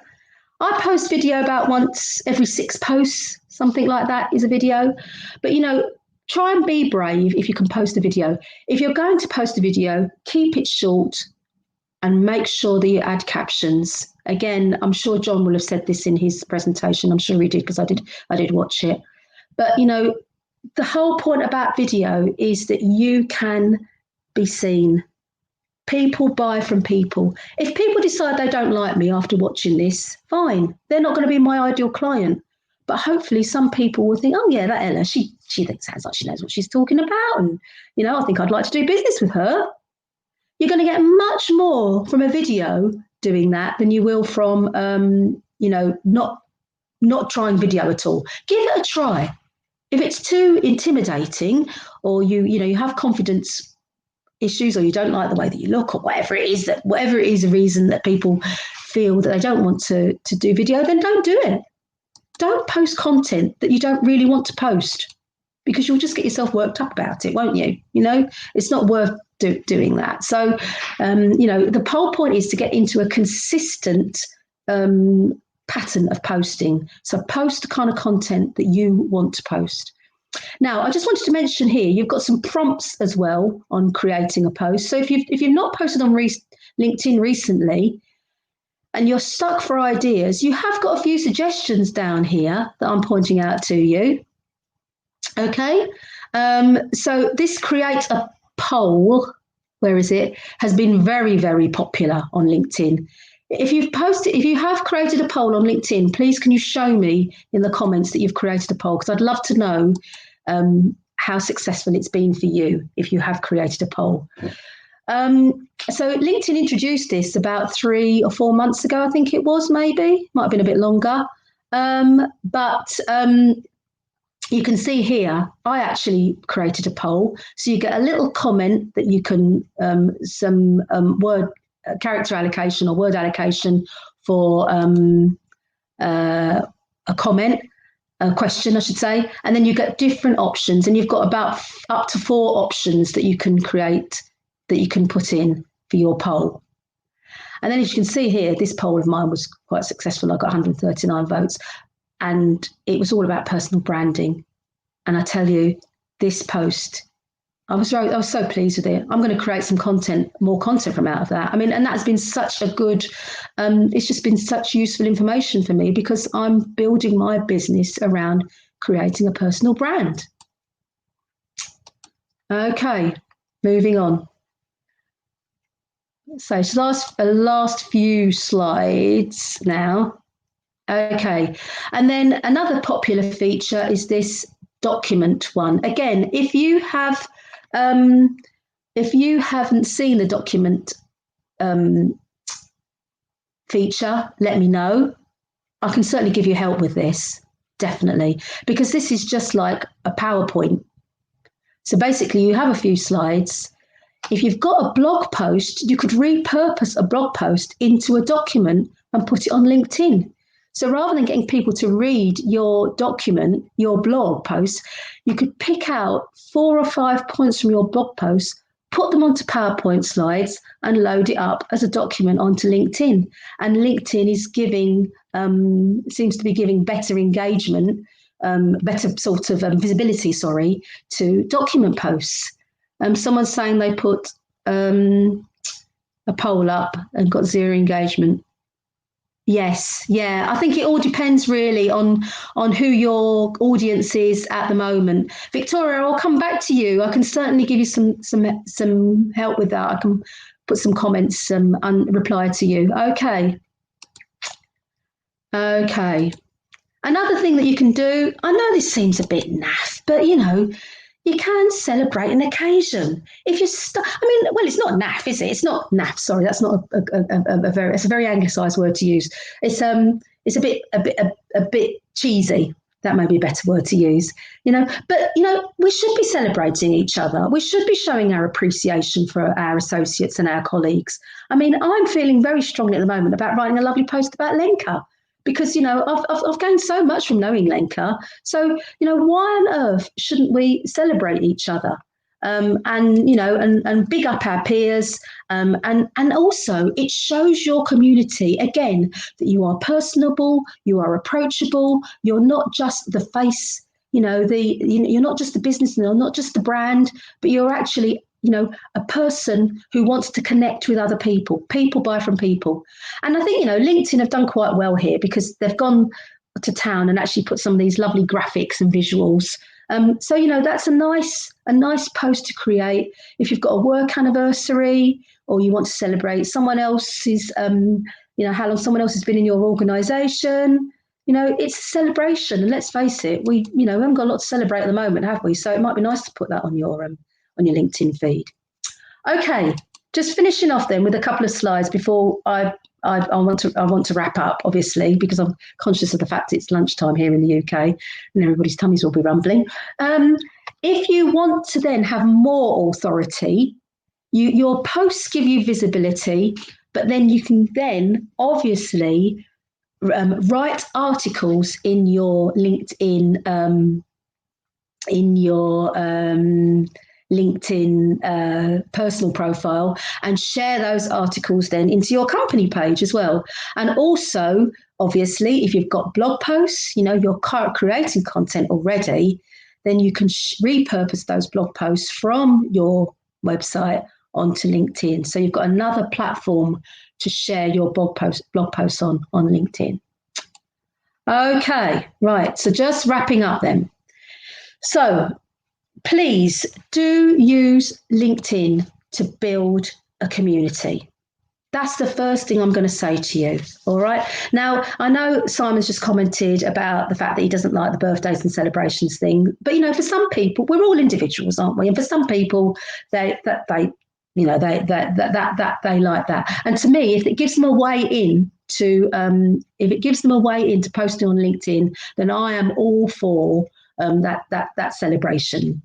I post video about once every 6 posts, something like that is a video. But, you know, try and be brave if you can post a video. If you're going to post a video, keep it short and make sure that you add captions. Again, I'm sure John will have said this in his presentation. I'm sure he did, because I did watch it. But, you know, the whole point about video is that you can be seen. People buy from people. If people decide they don't like me after watching this, fine. They're not going to be my ideal client. But hopefully some people will think, oh yeah, that Ella, she sounds like she knows what she's talking about. And, I think I'd like to do business with her. You're going to get much more from a video doing that than you will from, not trying video at all. Give it a try. If it's too intimidating, or you have confidence issues, or you don't like the way that you look, or whatever it is, a reason that people feel that they don't want to do video, then don't do it. Don't post content that you don't really want to post, because you'll just get yourself worked up about it, won't you? It's not worth doing that. So, the whole point is to get into a consistent pattern of posting. So post the kind of content that you want to post. Now, I just wanted to mention here, you've got some prompts as well on creating a post. So if you've not posted on LinkedIn recently and you're stuck for ideas, you have got a few suggestions down here that I'm pointing out to you. Okay, so this create a poll, where is it, has been very, very popular on LinkedIn. If you have created a poll on LinkedIn, please can you show me in the comments that you've created a poll, because I'd love to know how successful it's been for you if you have created a poll. So LinkedIn introduced this about 3 or 4 months ago, I think it was, maybe, might have been a bit longer. But you can see here, I actually created a poll. So you get a little comment that you can, some word character allocation or word allocation for a comment, a question, I should say. And then you get different options, and you've got about up to 4 options that you can create, that you can put in for your poll. And then as you can see here, this poll of mine was quite successful. I got 139 votes, and it was all about personal branding. And I tell you, this post, I was so pleased with it. I'm going to create some more content from out of that. I mean, and that's been such a good, it's just been such useful information for me, because I'm building my business around creating a personal brand. Okay, moving on. So last few slides now. Okay, and then another popular feature is this document one. Again, if you haven't seen the document feature, let me know. I can certainly give you help with this, definitely, because this is just like a PowerPoint. So basically, you have a few slides. If you've got a blog post, you could repurpose a blog post into a document and put it on LinkedIn. So rather than getting people to read your document, your blog post, you could pick out 4 or 5 points from your blog post, put them onto PowerPoint slides, and load it up as a document onto LinkedIn. And LinkedIn is seems to be giving better engagement, better sort of visibility, to document posts. Someone's saying they put a poll up and got 0 engagement. Yes, yeah. I think it all depends really on who your audience is at the moment. Victoria, I'll come back to you. I can certainly give you some help with that. I can put some comments and reply to you. Okay. Another thing that you can do, I know this seems a bit naff, but you can celebrate an occasion. If you it's not naff, is it? It's not naff. Sorry, that's not it's a very anglicised word to use. It's a bit cheesy. That may be a better word to use. But we should be celebrating each other. We should be showing our appreciation for our associates and our colleagues. I mean, I'm feeling very strongly at the moment about writing a lovely post about Lenka, because I've gained so much from knowing Lenka. So why on earth shouldn't we celebrate each other, and big up our peers, and also it shows your community again that you are personable, you are approachable, you're not just the face, you're not just the business, you're not just the brand, but you're actually a person who wants to connect with other people. People buy from people. And I think, LinkedIn have done quite well here, because they've gone to town and actually put some of these lovely graphics and visuals. So, that's a nice post to create. If you've got a work anniversary, or you want to celebrate someone else's, how long someone else has been in your organisation. It's a celebration, and let's face it, we haven't got a lot to celebrate at the moment, have we? So it might be nice to put that on your LinkedIn feed. Okay, just finishing off then with a couple of slides before I want to wrap up, obviously, because I'm conscious of the fact it's lunchtime here in the UK and everybody's tummies will be rumbling. If you want to then have more authority, your posts give you visibility, but then you can then obviously write articles in your LinkedIn LinkedIn personal profile and share those articles then into your company page as well. And also, obviously, if you've got blog posts, you're creating content already, then you can repurpose those blog posts from your website onto LinkedIn. So you've got another platform to share your blog posts on LinkedIn. Okay, right. So just wrapping up then. So please do use LinkedIn to build a community. That's the first thing I'm going to say to you. All right. Now, I know Simon's just commented about the fact that he doesn't like the birthdays and celebrations thing. But, for some people, we're all individuals, aren't we? And for some people, they like that. And to me, if it gives them a way in to posting on LinkedIn, then I am all for that celebration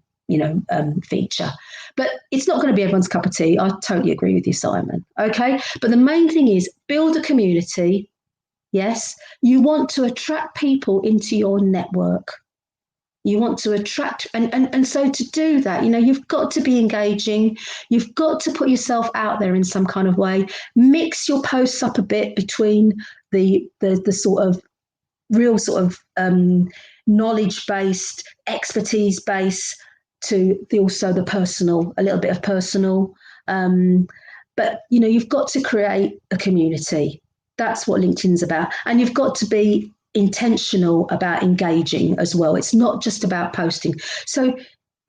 feature. But it's not going to be everyone's cup of tea. I totally agree with you, Simon. Okay. But the main thing is build a community. Yes. You want to attract people into your network. You want to attract, and so to do that, you've got to be engaging. You've got to put yourself out there in some kind of way. Mix your posts up a bit between the sort of real sort of knowledge-based, expertise-based, to also the personal, a little bit of personal. But, you've got to create a community. That's what LinkedIn's about. And you've got to be intentional about engaging as well. It's not just about posting. So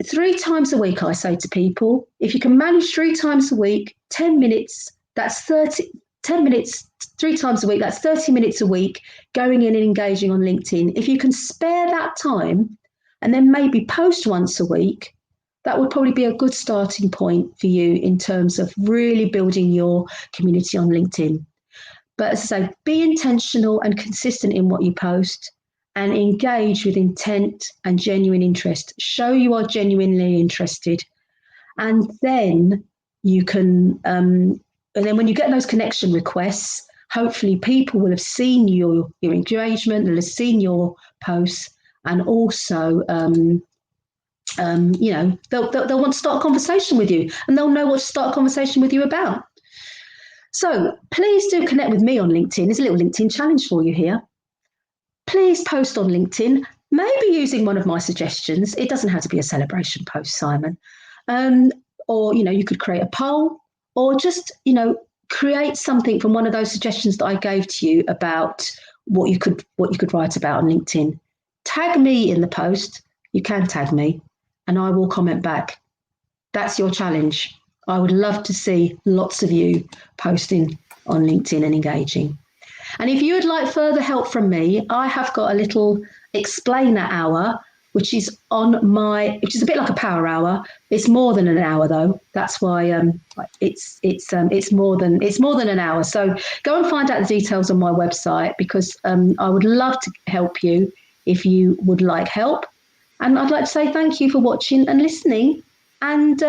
3 times a week, I say to people, if you can manage 3 times a week, 10 minutes, that's 10 minutes, 3 times a week, that's 30 minutes a week, going in and engaging on LinkedIn. If you can spare that time and then maybe post once a week, that would probably be a good starting point for you in terms of really building your community on LinkedIn. But as I say, be intentional and consistent in what you post and engage with intent and genuine interest. Show you are genuinely interested. And then you can, and then when you get those connection requests, hopefully people will have seen your engagement, they'll have seen your posts, and also, they'll want to start a conversation with you, and they'll know what to start a conversation with you about. So please do connect with me on LinkedIn. There's a little LinkedIn challenge for you here. Please post on LinkedIn, maybe using one of my suggestions. It doesn't have to be a celebration post, Simon. Or, you could create a poll, or just, create something from one of those suggestions that I gave to you about what you could write about on LinkedIn. Tag me in the post. You can tag me and I will comment back. That's your challenge. I would love to see lots of you posting on LinkedIn and engaging. And if you would like further help from me, I have got a little explainer hour, which is which is a bit like a power hour. It's more than an hour though. That's why it's more than an hour. So go and find out the details on my website, because I would love to help you if you would like help. And I'd like to say thank you for watching and listening. And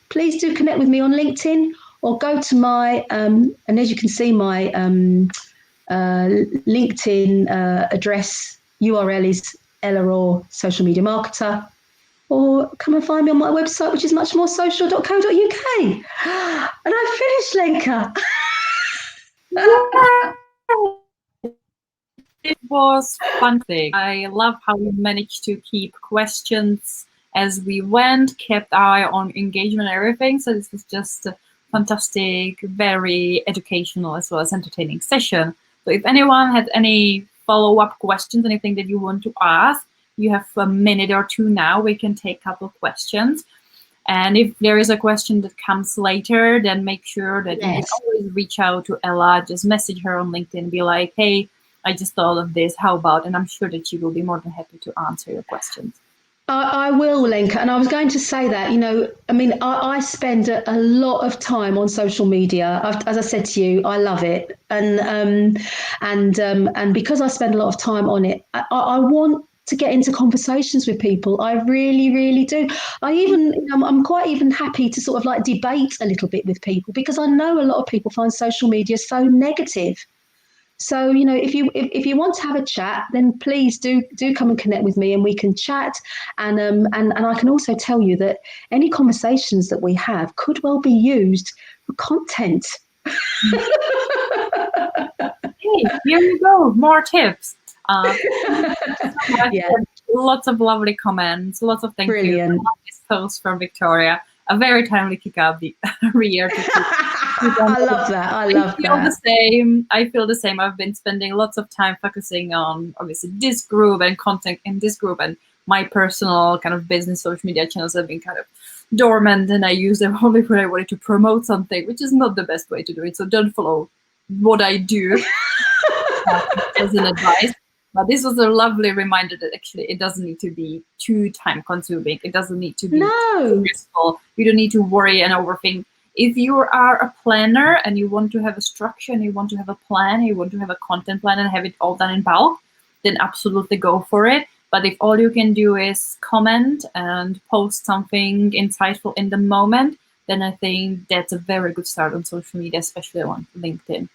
please do connect with me on LinkedIn, or go to my, and as you can see, my LinkedIn address URL is Ella Orr, social media marketer, or come and find me on my website, which is muchmoresocial.co.uk. And I finished, Lenka. It was fantastic. I love how we managed to keep questions as we went, kept eye on engagement and everything. So this was just a fantastic, very educational as well as entertaining session. So if anyone had any follow-up questions, anything that you want to ask, you have a minute or two now. We can take a couple of questions. And if there is a question that comes later, then make sure that you can Yes. always reach out to Ella, just message her on LinkedIn, be like, hey, I just thought of this, how about? And I'm sure that she will be more than happy to answer your questions. I will, Lenka. And I was going to say that, I mean, I spend a lot of time on social media. As I said to you, I love it. And because I spend a lot of time on it, I want to get into conversations with people. I really, really do. I'm quite even happy to sort of like debate a little bit with people because I know a lot of people find social media so negative. So if you want to have a chat, then please do come and connect with me, and we can chat. And I can also tell you that any conversations that we have could well be used for content. Hey, here you go, more tips. Thank you so much. Yeah, Lots of lovely comments, lots of thank you. I brilliant. love this post from Victoria. A very timely kick out the year to I love that. I I love feel the that. same. I feel the same. I've been spending lots of time focusing on obviously this group and content in this group, and my personal kind of business social media channels have been kind of dormant, and I use them only when I wanted to promote something, which is not the best way to do it. So don't follow what I do as an advice. But this was a lovely reminder that actually it doesn't need to be too time consuming. It doesn't need to be too No. stressful. You don't need to worry and overthink. If you are a planner and you want to have a structure and you want to have a plan, you want to have a content plan and have it all done in bulk, then absolutely go for it. But if all you can do is comment and post something insightful in the moment, then I think that's a very good start on social media, especially on LinkedIn.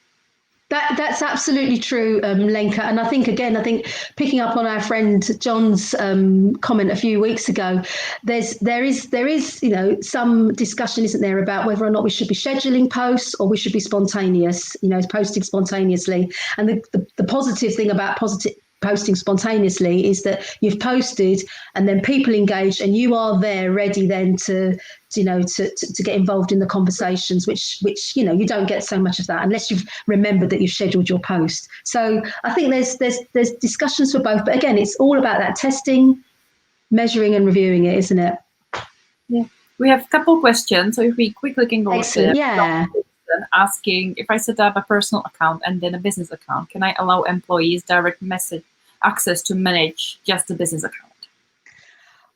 That's absolutely true, Lenka. And I think picking up on our friend John's comment a few weeks ago, there is some discussion, isn't there, about whether or not we should be scheduling posts or we should be spontaneous, posting spontaneously. And the positive thing about positive posting spontaneously is that you've posted and then people engage and you are there ready then to get involved in the conversations, which you don't get so much of that unless you've remembered that you've scheduled your post. So I think there's discussions for both, but again, it's all about that testing, measuring, and reviewing it, isn't it? Yeah, we have a couple questions, so if we quickly can go through Excellent. them. Yeah. Asking if I set up a personal account and then a business account, can I allow employees direct message access to manage just the business account?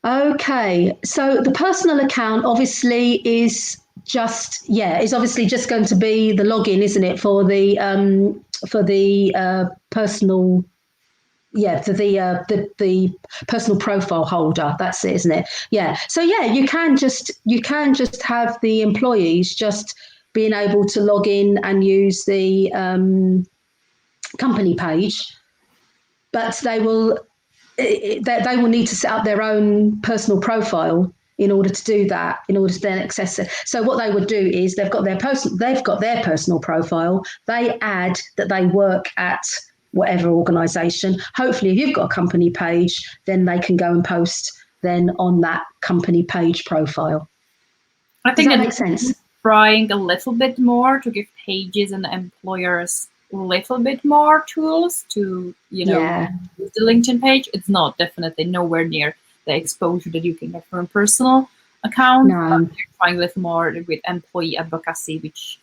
Okay, so the personal account obviously is obviously just going to be the login, isn't it, for the personal, the personal profile holder. That's it, isn't it? Yeah. So yeah, you can just have the employees just being able to log in and use the company page, but they will need to set up their own personal profile in order to do that, in order to then access it. So what they would do is they've got their personal profile. They add that they work at whatever organisation. Hopefully, if you've got a company page, then they can go and post then on that company page profile. I Does think that that make sense? trying a little bit more to give pages and employers a little bit more tools to, Yeah. use the LinkedIn page. It's not definitely nowhere near the exposure that you can get from a personal account. But No. they're trying a little more with employee advocacy, which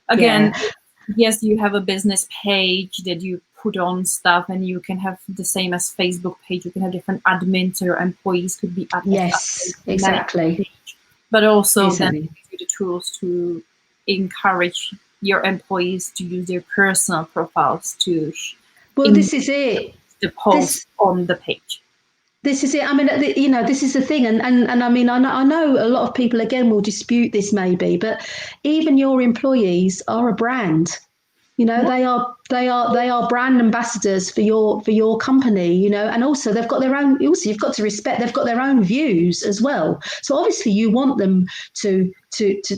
again, Yeah. yes, you have a business page that you put on stuff and you can have the same as Facebook page. You can have different admins, so your employees could be Yes. manage the Exactly. page, but also then Exactly. give you the tools to encourage your employees to use their personal profiles to Well, in this is it. the post This on the page. This is it. I mean, this is the thing, and I mean, I know a lot of people again will dispute this maybe, but even your employees are a brand. Yeah. They are brand ambassadors for your company. And also they've got their own. Also, you've got to respect. They've got their own views as well. So obviously, you want them to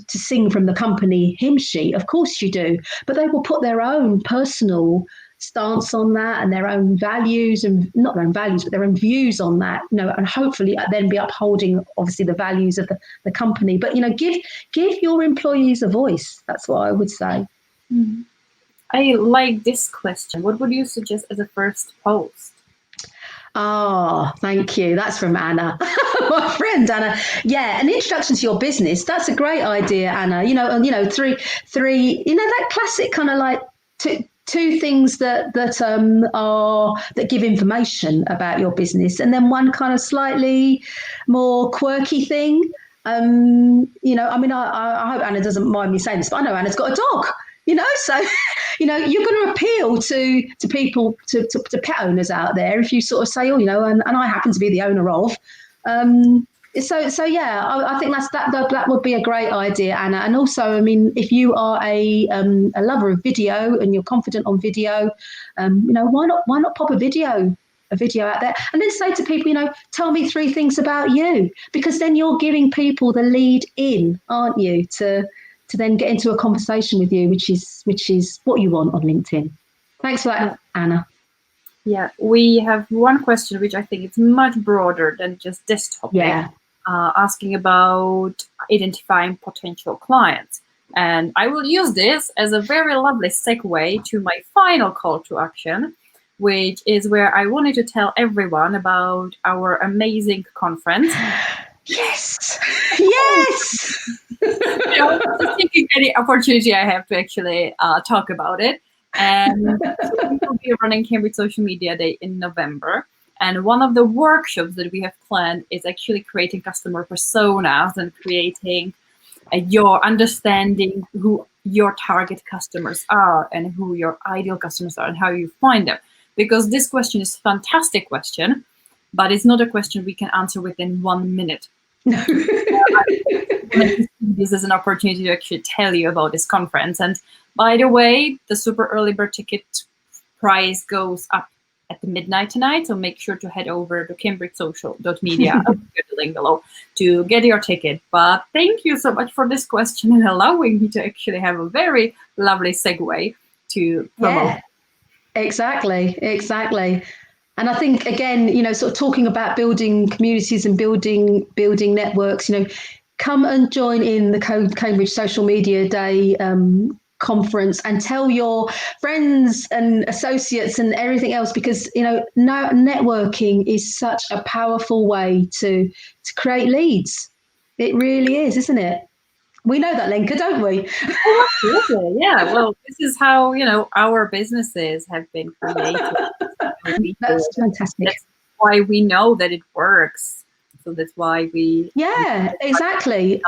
sing from the company hymn sheet. Of course, you do. But they will put their own personal stance on that and their own values, and not their own values but their own views on that, and hopefully then be upholding obviously the values of the company. But give your employees a voice. That's what I would say. Mhm. I like this question. What would you suggest as a first post? Oh, thank you. That's from Anna, my friend Anna. Yeah, an introduction to your business. That's a great idea, Anna. Three. That classic kind of like two things that give information about your business, and then one kind of slightly more quirky thing. I mean, I hope Anna doesn't mind me saying this, but I know Anna's got a dog. So you're going to appeal to people, to pet owners out there if you sort of say, and I happen to be the owner of. So yeah, I think that would be a great idea, Anna. And also, I mean, if you are a lover of video and you're confident on video, why not pop a video out there and then say to people, tell me 3 things about you, because then you're giving people the lead in, aren't you, to then get into a conversation with you, which is what you want on LinkedIn. Thanks for that, yeah. Anna. Yeah, we have one question which I think is much broader than just this topic. Yeah. Asking about identifying potential clients. And I will use this as a very lovely segue to my final call to action, which is where I wanted to tell everyone about our amazing conference. Yes. Yes. Just taking any opportunity I have to actually talk about it. And so we will be running Cambridge Social Media Day in November. And one of the workshops that we have planned is actually creating customer personas and creating your understanding who your target customers are and who your ideal customers are and how you find them. Because this question is a fantastic question, but it's not a question we can answer within 1 minute. No. This is an opportunity to actually tell you about this conference. And by the way, the super early bird ticket price goes up at the midnight tonight, so make sure to head over to cambridgesocial.media. I'll put the link below to get your ticket. But thank you so much for this question and allowing me to actually have a very lovely segue to promote. Yeah, exactly. And I think, again, sort of talking about building communities and building networks, come and join in the Cambridge Social Media Day conference and tell your friends and associates and everything else, because networking is such a powerful way to create leads. It really is, isn't it? We know that, Lenka, don't we? Oh, absolutely. Yeah. Well, this is how our businesses have been created. That's fantastic. That's why we know that it works. So that's why we. Yeah, exactly.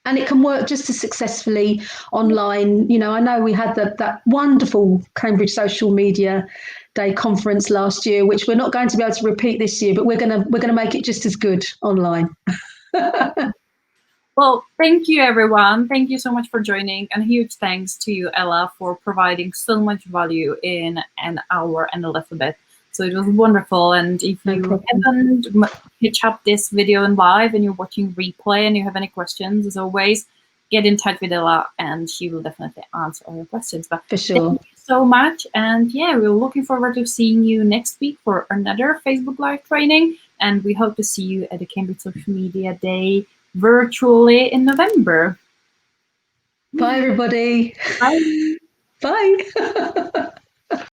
And it can work just as successfully online. I know we had that wonderful Cambridge Social Media Day conference last year, which we're not going to be able to repeat this year, but we're gonna make it just as good online. Well, thank you, everyone. Thank you so much for joining, and huge thanks to you, Ella, for providing so much value in an hour and a little bit. So it was wonderful. And if you haven't pitch up this video in live and you're watching replay and you have any questions, as always, get in touch with Ella and she will definitely answer all your questions. But for sure. Thank you so much. And yeah, we're looking forward to seeing you next week for another Facebook Live training. And we hope to see you at the Cambridge Social Media Day virtually in November. Bye, everybody. Bye. Bye.